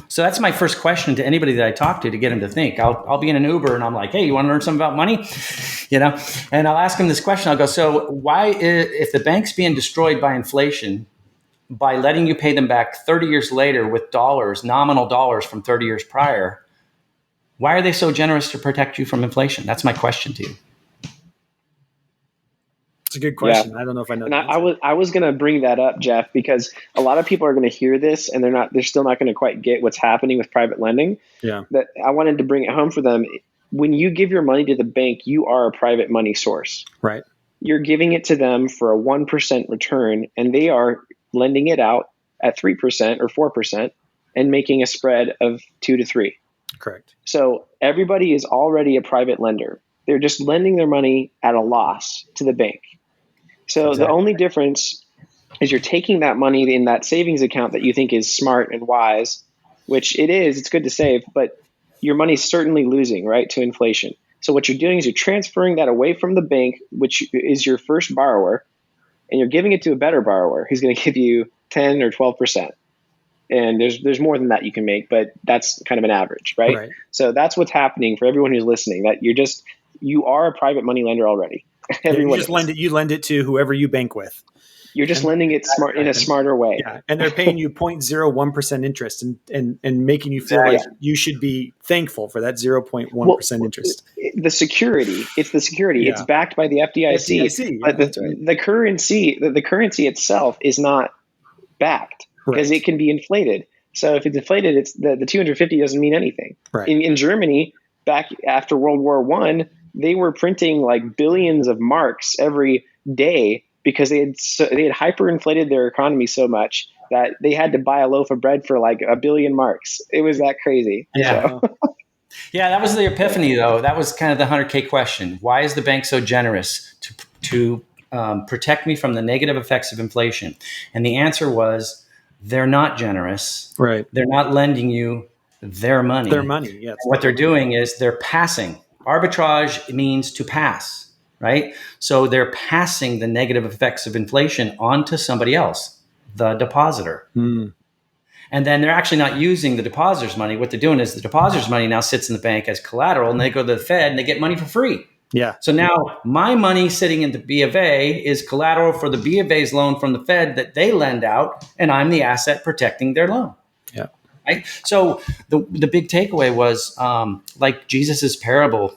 So that's my first question to anybody that I talk to get them to think. I'll be in an Uber and I'm like, hey, you want to learn something about money? And I'll ask them this question. I'll go, so why, if the bank's being destroyed by inflation, by letting you pay them back 30 years later with dollars, nominal dollars from 30 years prior, why are they so generous to protect you from inflation? That's my question to you. It's a good question. Yeah. I don't know if I know. And I was going to bring that up, Jeff, because a lot of people are going to hear this and they're still not going to quite get what's happening with private lending. Yeah. That I wanted to bring it home for them. When you give your money to the bank, you are a private money source. Right. You're giving it to them for a 1% return, and they are lending it out at 3% or 4% and making a spread of 2 to 3. Correct. So everybody is already a private lender. They're just lending their money at a loss to the bank. So The only difference is you're taking that money in that savings account that you think is smart and wise, which it is, it's good to save, but your money's certainly losing, right, to inflation. So what you're doing is you're transferring that away from the bank, which is your first borrower, and you're giving it to a better borrower who's going to give you 10 or 12%. And there's more than that you can make, but that's kind of an average, right? So that's what's happening for everyone who's listening, that you are a private money lender already. You just lend it to whoever you bank with. You're just lending it in a smarter way. Yeah. And they're paying you 0.01% interest and making you feel like you should be thankful for that 0.1% interest. It's the security. Yeah. It's backed by the FDIC. But the currency itself is not backed because it can be inflated. So if it's inflated, it's the 250 doesn't mean anything. Right. In Germany, back after World War I, they were printing like billions of marks every day because they had hyperinflated their economy so much that they had to buy a loaf of bread for like 1 billion marks. It was that crazy. Yeah. So. Yeah, that was the epiphany though. That was kind of the 100K question. Why is the bank so generous to protect me from the negative effects of inflation? And the answer was, they're not generous. Right. They're not lending you their money. Their money, yes. What they're doing is they're passing. Arbitrage means to pass, right? So they're passing the negative effects of inflation onto somebody else, the depositor. Mm. And then they're actually not using the depositor's money. What they're doing is the depositor's money now sits in the bank as collateral, and they go to the Fed and they get money for free. Yeah. So now my money sitting in the B of A is collateral for the B of A's loan from the Fed that they lend out, and I'm the asset protecting their loan. Yeah. Right. So the big takeaway was like Jesus's parable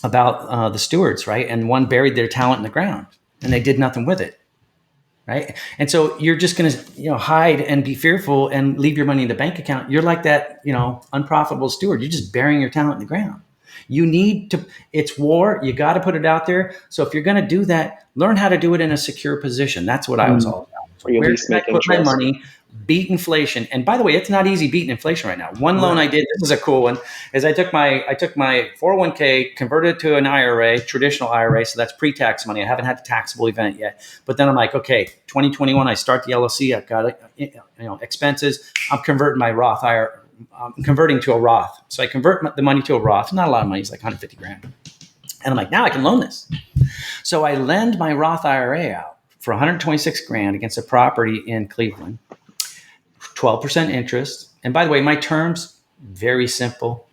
about the stewards, right? And one buried their talent in the ground, and they did nothing with it. Right. And so you're just going to, hide and be fearful and leave your money in the bank account. You're like that, unprofitable steward. You're just burying your talent in the ground. You need to, it's war. You got to put it out there. So if you're going to do that, learn how to do it in a secure position. That's what I was all about. Where can I put my money? Beat inflation. And by the way, it's not easy beating inflation right now. One loan I did, this is a cool one, is I took my 401k, converted it to an IRA, traditional IRA. So that's pre-tax money. I haven't had the taxable event yet. But then I'm like, okay, 2021, I start the LLC. I've got expenses. I'm converting my Roth IRA. I'm converting to a Roth. So I convert the money to a Roth. Not a lot of money. It's like 150 grand. And I'm like, now I can loan this. So I lend my Roth IRA out for 126 grand against a property in Cleveland. 12% interest. And by the way, my terms, very simple.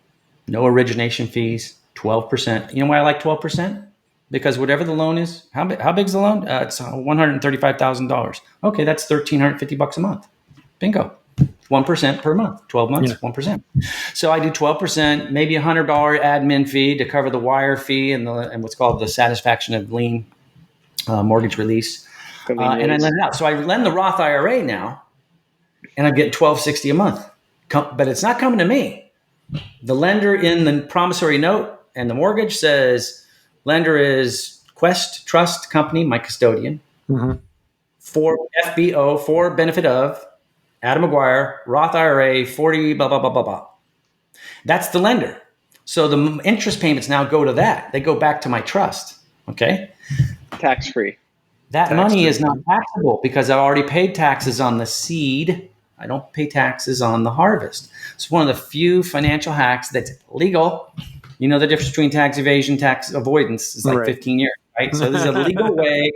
No origination fees, 12%. You know why I like 12%? Because whatever the loan is, how big is the loan? It's $135,000. Okay, that's $1,350 a month. Bingo. 1% per month, 12 months, 1%. So I do 12%, maybe $100 admin fee to cover the wire fee and what's called the satisfaction of lien mortgage release. And I lend it out. So I lend the Roth IRA now, and I'm getting $1,260 a month. But it's not coming to me. The lender in the promissory note and the mortgage says, lender is Quest Trust Company, my custodian, for FBO, for benefit of Adam Maguire, Roth IRA, 40, blah, blah, blah, blah, blah. That's the lender. So the interest payments now go to that. They go back to my trust. Okay. Tax-free. That money is not taxable because I already paid taxes on the seed. I don't pay taxes on the harvest. It's one of the few financial hacks that's legal. You know the difference between tax evasion, tax avoidance is like 15 years, right? So there's a legal way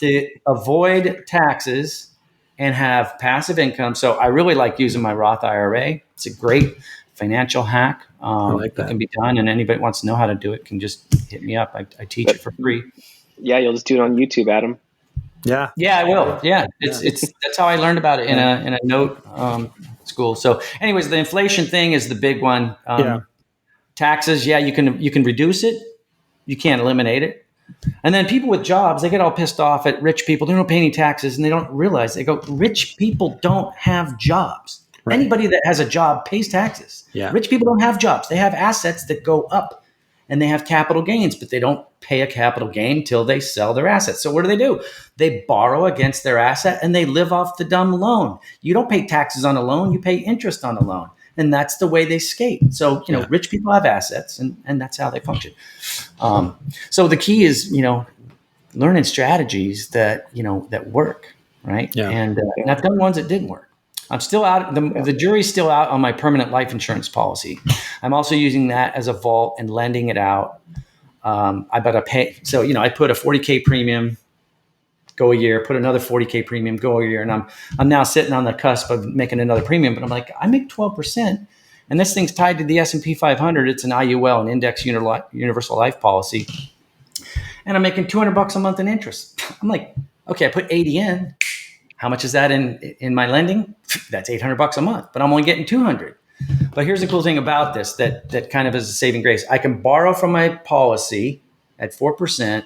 to avoid taxes and have passive income. So I really like using my Roth IRA. It's a great financial hack. I like that. It can be done, and anybody wants to know how to do it can just hit me up. I teach it for free. Yeah, you'll just do it on YouTube, Adam. Yeah, I will. Yeah, it's that's how I learned about it in a note school. So, anyways, the inflation thing is the big one. Taxes, you can reduce it, you can't eliminate it. And then people with jobs, they get all pissed off at rich people. They don't pay any taxes, and they don't realize. They go, rich people don't have jobs. Right. Anybody that has a job pays taxes. Yeah. Rich people don't have jobs. They have assets that go up, and they have capital gains, but they don't pay a capital gain till they sell their assets. So what do? They borrow against their asset, and they live off the dumb loan. You don't pay taxes on a loan. You pay interest on a loan. And that's the way they skate. So, rich people have assets, and that's how they function. So the key is, learning strategies that work, right? Yeah. And I've done ones that didn't work. I'm still out. The jury's still out on my permanent life insurance policy. I'm also using that as a vault and lending it out. I better pay. So, I put a $40K premium, go a year, put another $40K premium, go a year. And I'm now sitting on the cusp of making another premium, but I'm like, I make 12%. And this thing's tied to the S&P 500. It's an IUL, an index universal life policy. And I'm making $200 a month in interest. I'm like, okay, I put 80 in. How much is that in my lending? That's $800 a month, but I'm only getting 200. But here's the cool thing about this that kind of is a saving grace. I can borrow from my policy at 4%.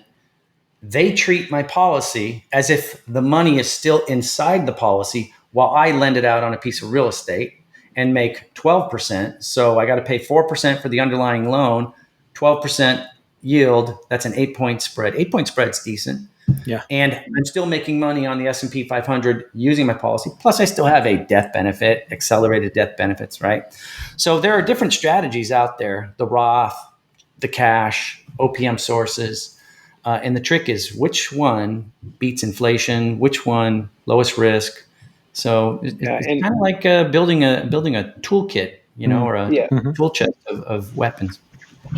They treat my policy as if the money is still inside the policy while I lend it out on a piece of real estate and make 12%. So I got to pay 4% for the underlying loan, 12% yield. That's an 8-point spread. 8-point spread's decent. Yeah. And I'm still making money on the S&P 500 using my policy. Plus I still have a death benefit, accelerated death benefits, right? So there are different strategies out there, the Roth, the cash, OPM sources. And the trick is which one beats inflation, which one lowest risk. So it's And kind of like building a toolkit, or a yeah, tool chest of weapons.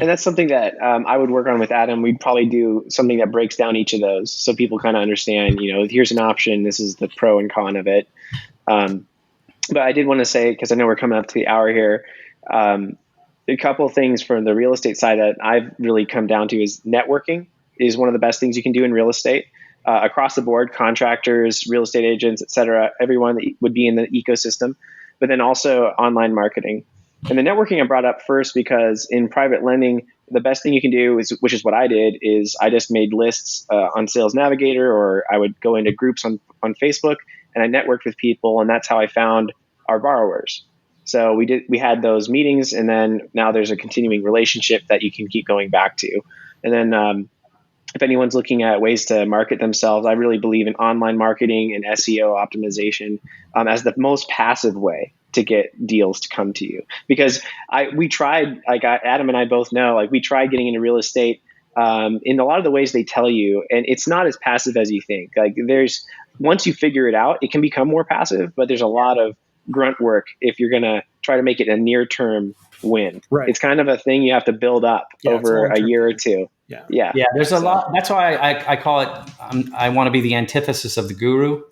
and that's something that I would work on with Adam. We'd probably do something that breaks down each of those so people kind of understand, here's an option. This is the pro and con of it. But I did want to say, because I know we're coming up to the hour here, a couple of things from the real estate side that I've really come down to is networking is one of the best things you can do in real estate. Across the board, contractors, real estate agents, et cetera, everyone that would be in the ecosystem, but then also online marketing. And the networking I brought up first because in private lending, the best thing you can do is, which is what I did, is I just made lists on Sales Navigator, or I would go into groups on Facebook and I networked with people, and that's how I found our borrowers. So we had those meetings, and then now there's a continuing relationship that you can keep going back to. And then if anyone's looking at ways to market themselves, I really believe in online marketing and SEO optimization as the most passive way to get deals to come to you. Because we tried, Adam and I both know, we tried getting into real estate in a lot of the ways they tell you, and it's not as passive as you think. Once you figure it out, it can become more passive, but there's a lot of grunt work if you're going to try to make it a near-term win. Right. It's kind of a thing you have to build up over a year or two. Yeah. There's a lot. That's why I call it. I want to be the antithesis of the guru,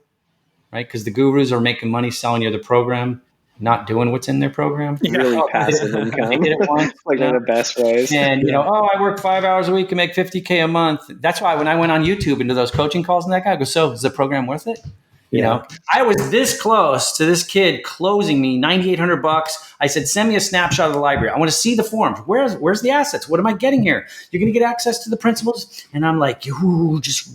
right? Because the gurus are making money selling you the program, not doing what's in their program. Really passive income. They did it once, one of the best ways. And I work 5 hours a week and make $50K a month. That's why when I went on YouTube into those coaching calls, and that guy goes, "So is the program worth it?" I was this close to this kid closing me $9,800. I said, "Send me a snapshot of the library. I want to see the forms. Where's the assets? What am I getting here? You're going to get access to the principals." And I'm like, just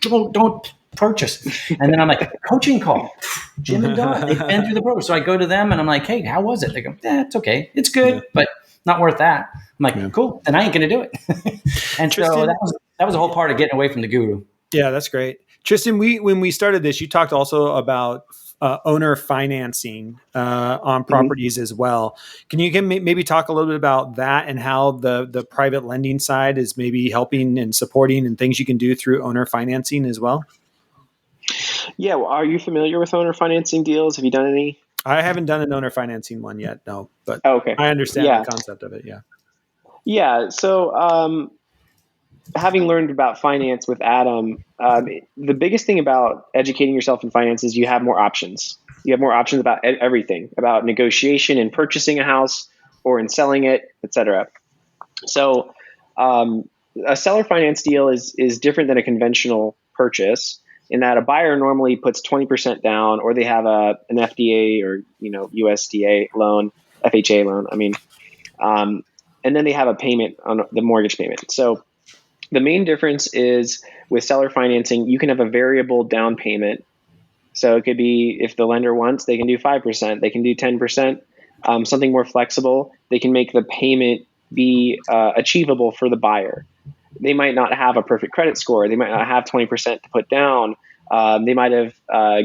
don't purchase. And then I'm like, coaching call, Jim and Don, they've been through the program. So I go to them and I'm like, "Hey, how was it?" They go, "It's okay. It's good, but not worth that." I'm like, "Cool. Then I ain't going to do it." And Tristan, so that was a whole part of getting away from the guru. Yeah, that's great. Tristan, when we started this, you talked also about owner financing on properties as well. Can you maybe talk a little bit about that and how the private lending side is maybe helping and supporting and things you can do through owner financing as well? Yeah. Well, are you familiar with owner financing deals? Have you done any? I haven't done an owner financing one yet, no, but okay. I understand the concept of it. Yeah. Yeah. So, having learned about finance with Adam, the biggest thing about educating yourself in finance is you have more options. You have more options about everything, about negotiation in purchasing a house or in selling it, et cetera. So a seller finance deal is different than a conventional purchase in that a buyer normally puts 20% down, or they have an FDA or USDA loan, FHA loan. And then they have a payment on the mortgage payment. So the main difference is with seller financing, you can have a variable down payment. So it could be, if the lender wants, they can do 5%, they can do 10%, something more flexible. They can make the payment be achievable for the buyer. They might not have a perfect credit score. They might not have 20% to put down. They might have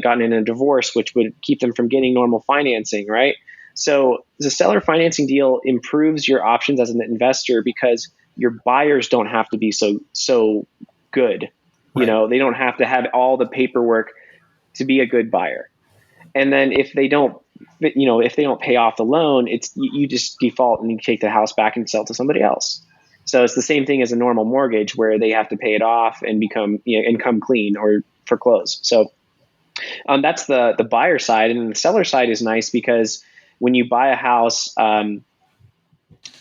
gotten in a divorce, which would keep them from getting normal financing, right? So the seller financing deal improves your options as an investor because your buyers don't have to be so good. Right. They don't have to have all the paperwork to be a good buyer. And then if they don't pay off the loan, you just default and you take the house back and sell to somebody else. So it's the same thing as a normal mortgage where they have to pay it off and come clean or foreclose. So that's the buyer side. And then the seller side is nice because when you buy a house,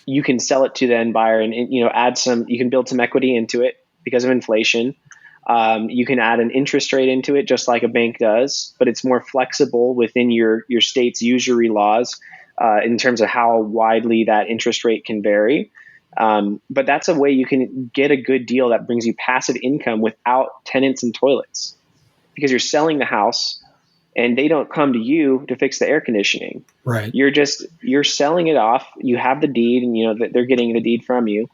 you can sell it to the end buyer and add you can build some equity into it because of inflation. You can add an interest rate into it just like a bank does, but it's more flexible within your state's usury laws in terms of how widely that interest rate can vary. But that's a way you can get a good deal that brings you passive income without tenants and toilets, because you're selling the house and they don't come to you to fix the air conditioning. Right. You're selling it off. You have the deed, and they're getting the deed from you.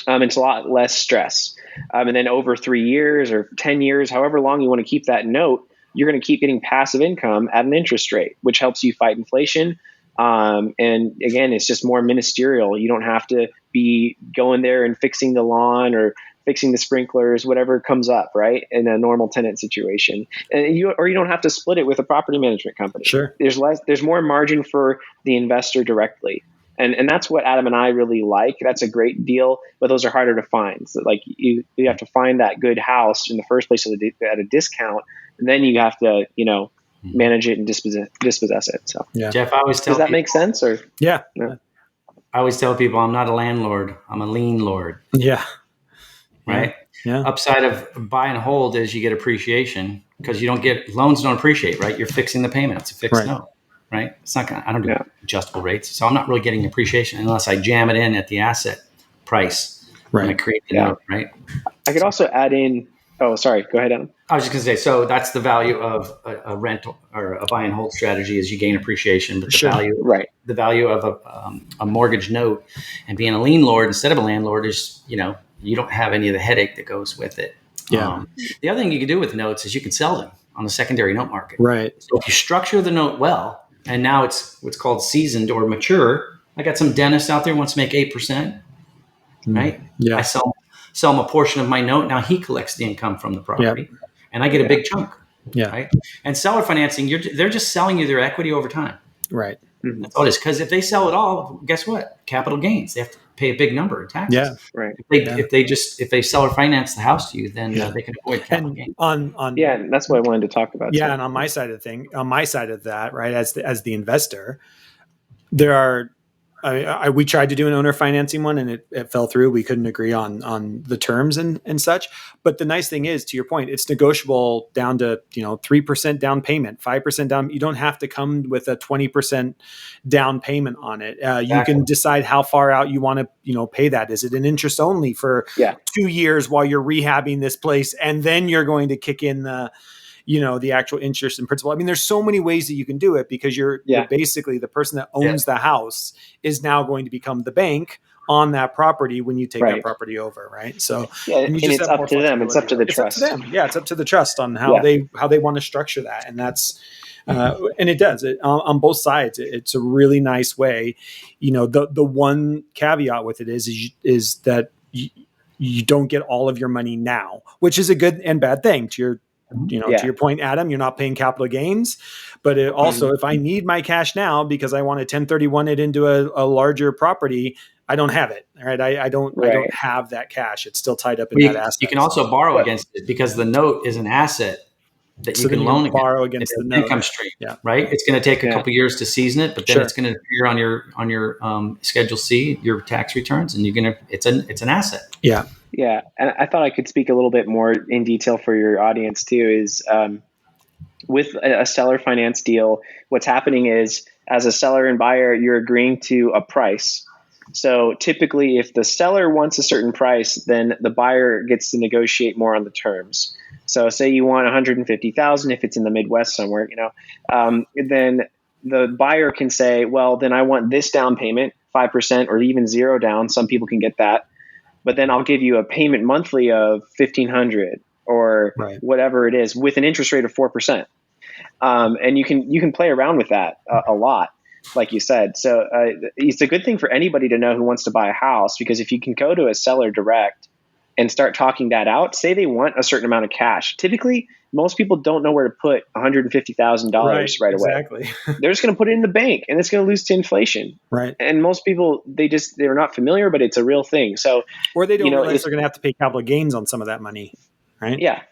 It's a lot less stress. And then over 3 years or 10 years, however long you want to keep that note, you're going to keep getting passive income at an interest rate, which helps you fight inflation. And again, it's just more ministerial. You don't have to be going there and fixing the lawn or fixing the sprinklers, whatever comes up, right, in a normal tenant situation. And you don't have to split it with a property management company. Sure. There's more margin for the investor directly. And that's what Adam and I really like. That's a great deal, but those are harder to find. So like you have to find that good house in the first place at a discount, and then you have to, manage it and dispossess it. So yeah. Jeff, I always tell does that people, make sense? Or yeah. No? I always tell people I'm not a landlord. I'm a lien lord. Yeah. Right. Yeah. Upside of buy and hold is you get appreciation because loans don't appreciate, right? You're fixing the payment. It's a fixed note. Right? It's not I don't do adjustable rates. So I'm not really getting appreciation unless I jam it in at the asset price. Right. When I create the note, right? I could also add in, sorry, go ahead, Adam. I was just going to say, so that's the value of a rental or a buy and hold strategy is you gain appreciation, but the value of a mortgage note and being a lien lord instead of a landlord is, you don't have any of the headache that goes with it. Yeah. The other thing you can do with notes is you can sell them on the secondary note market. Right. So if you structure the note well, and now it's what's called seasoned or mature. I got some dentists out there who wants to make 8%, right? Yeah. I sell him a portion of my note. Now he collects the income from the property, and I get a big chunk. Yeah. Right. And seller financing, they're just selling you their equity over time. Right. That's all it is. Because if they sell it all, guess what? Capital gains. They have to pay a big number in taxes. Yeah. Right. If they seller finance the house to you, then they can avoid capital gains. And that's what I wanted to talk about. Yeah. And on my side of that, right, as the investor, there are, we tried to do an owner financing one and it fell through. We couldn't agree on the terms and such. But the nice thing is, to your point, it's negotiable down to 3% down payment, 5% down. You don't have to come with a 20% down payment on it. You can decide how far out you want to pay that. Is it an interest only for 2 years while you're rehabbing this place, and then you're going to kick in the actual interest and principal? I mean, there's so many ways that you can do it because you're basically the person that owns the house is now going to become the bank on that property when you take that property over, right? So and it's up to them. It's up to the trust. It's up to them. Yeah, it's up to the trust on how they want to structure that, and that's and it does it on both sides. It's a really nice way. The one caveat with it is that you don't get all of your money now, which is a good and bad thing. To your point, Adam, you're not paying capital gains, but it also, if I need my cash now because I want to 1031 it into a larger property, I don't have it. Right. I don't have that cash. It's still tied up in that asset. You can also borrow against it because the note is an asset that you can loan borrow against the note. Income stream. Yeah. Right. It's going to take a couple years to season it, but then it's going to appear on your Schedule C, your tax returns, and it's an asset. Yeah. Yeah, and I thought I could speak a little bit more in detail for your audience too. Is with a seller finance deal, what's happening is as a seller and buyer, you're agreeing to a price. So typically, if the seller wants a certain price, then the buyer gets to negotiate more on the terms. So say you want $150,000 if it's in the Midwest somewhere, then the buyer can say, well, then I want this down payment, 5% or even 0 down. Some people can get that. But then I'll give you a payment monthly of $1,500 or whatever it is with an interest rate of 4%. And you can play around with that a lot, like you said. So it's a good thing for anybody to know who wants to buy a house, because if you can go to a seller direct and start talking that out, say they want a certain amount of cash. Typically, most people don't know where to put $150,000 right away. Exactly. They're just going to put it in the bank and it's going to lose to inflation. Right. And most people, they're not familiar, but it's a real thing. So, or they don't realize they're going to have to pay capital gains on some of that money. Right. Yeah.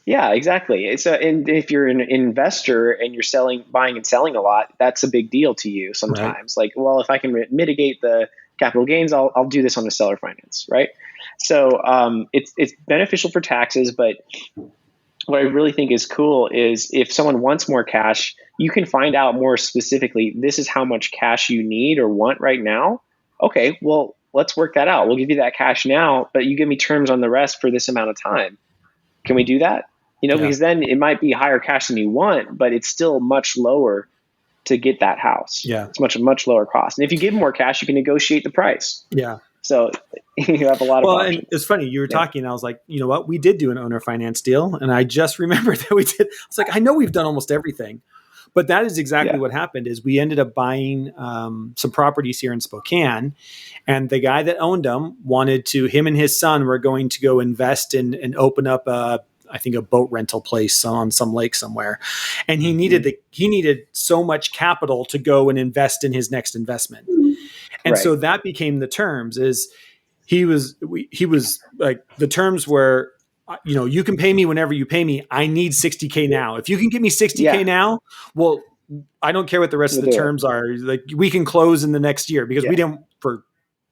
Yeah, exactly. And if you're an investor and you're buying and selling a lot, that's a big deal to you sometimes. Like, well, if I can mitigate the capital gains, I'll do this on the seller finance. Right. So it's beneficial for taxes, but what I really think is cool is if someone wants more cash, you can find out more specifically, this is how much cash you need or want right now. Okay, well, let's work that out. We'll give you that cash now, but you give me terms on the rest for this amount of time. Can we do that? Because then it might be higher cash than you want, but it's still much lower to get that house. Yeah. It's much lower cost. And if you give more cash, you can negotiate the price. Yeah. So you have a lot of options. And it's funny, you were talking, I was like, you know what? We did do an owner finance deal. And I just remembered that we did. I was like, I know we've done almost everything, But that is exactly what happened. Is we ended up buying some properties here in Spokane, and the guy that owned them him and his son were going to go invest in and open up I think a boat rental place on some lake somewhere. And he needed so much capital to go and invest in his next investment. And so that became the terms. Is he was like, the terms were, you can pay me whenever you pay me. I need $60K now. If you can give me $60K now, well, I don't care what the rest of the terms are. Like, we can close in the next year, because we didn't, for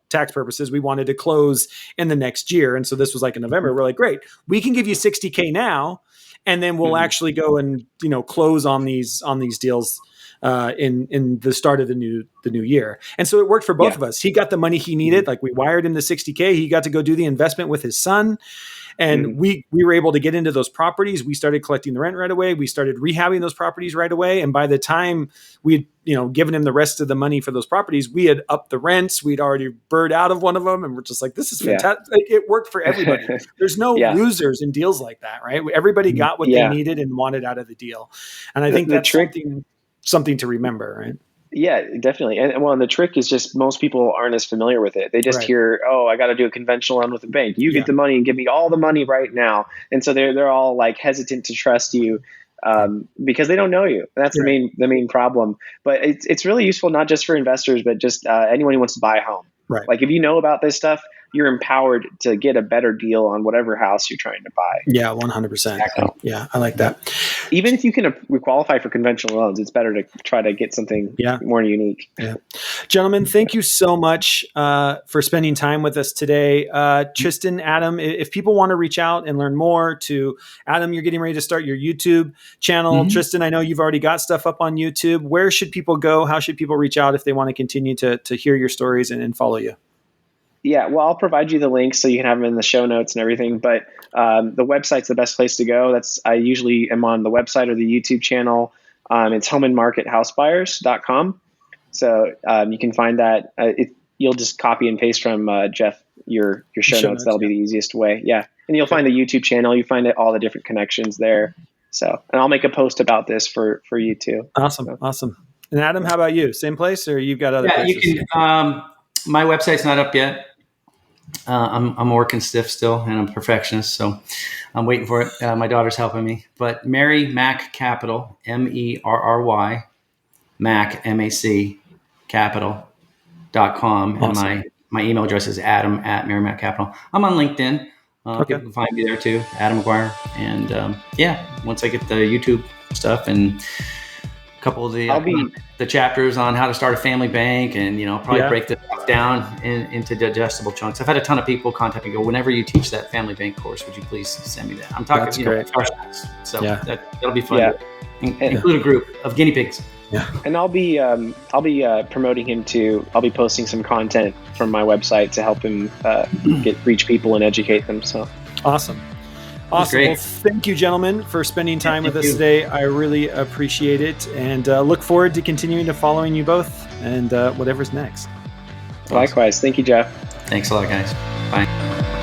tax purposes, we wanted to close in the next year. And so this was like in November. We're like, great, we can give you $60K now, and then we'll actually go and, close on these deals in the start of the new year. And so it worked for both of us. He got the money he needed. Like, we wired him the $60K. He got to go do the investment with his son. And we were able to get into those properties. We started collecting the rent right away. We started rehabbing those properties right away. And by the time we had, given him the rest of the money for those properties, we had upped the rents. We'd already bird out of one of them. And we're just like, this is fantastic. It worked for everybody. There's no losers in deals like that, right? Everybody got what they needed and wanted out of the deal. And I think that's something to remember, right? Yeah, definitely. And the trick is just, most people aren't as familiar with it. They just hear, oh, I got to do a conventional loan with a bank. You get the money and give me all the money right now. And so they're all like hesitant to trust you because they don't know you. That's the main problem. But it's really useful, not just for investors, but just anyone who wants to buy a home. Right. Like, if you know about this stuff, you're empowered to get a better deal on whatever house you're trying to buy. Yeah, 100%. Exactly. Yeah, I like that. Even if you can qualify for conventional loans, it's better to try to get something more unique. Yeah. Gentlemen, thank you so much for spending time with us today. Tristan, Adam, if people want to reach out and learn more to Adam, you're getting ready to start your YouTube channel. Tristan, I know you've already got stuff up on YouTube. Where should people go? How should people reach out if they want to continue to hear your stories and follow you? Yeah, well, I'll provide you the links so you can have them in the show notes and everything. But the website's the best place to go. I usually am on the website or the YouTube channel. It's homeandmarkethousebuyers.com. So you can find that. You'll just copy and paste from Jeff your show notes. That'll be the easiest way. Yeah, and you'll find the YouTube channel. You find all the different connections there. So, and I'll make a post about this for you too. Awesome. And Adam, how about you? Same place, or you've got other places? You can. My website's not up yet. I'm working stiff still, and I'm a perfectionist, so I'm waiting for it. My daughter's helping me. But Mary Mac Capital, MERRY, Mac, MAC, capital.com. Awesome. And my email address is adam@MaryMacCapital. I'm on LinkedIn. People can find me there too, Adam Maguire. And once I get the YouTube stuff and a couple of the chapters on how to start a family bank, and probably break this down into digestible chunks. I've had a ton of people contact me, go, whenever you teach that family bank course, would you please send me that? I'm talking professionals, so that'll be fun. Include a group of guinea pigs. Yeah, and I'll be promoting him too. I'll be posting some content from my website to help him reach people and educate them. So awesome. Well, thank you, gentlemen, for spending time with us today. I really appreciate it, and look forward to continuing to following you both and whatever's next. Likewise. Thank you, Jeff. Thanks a lot, guys. Bye.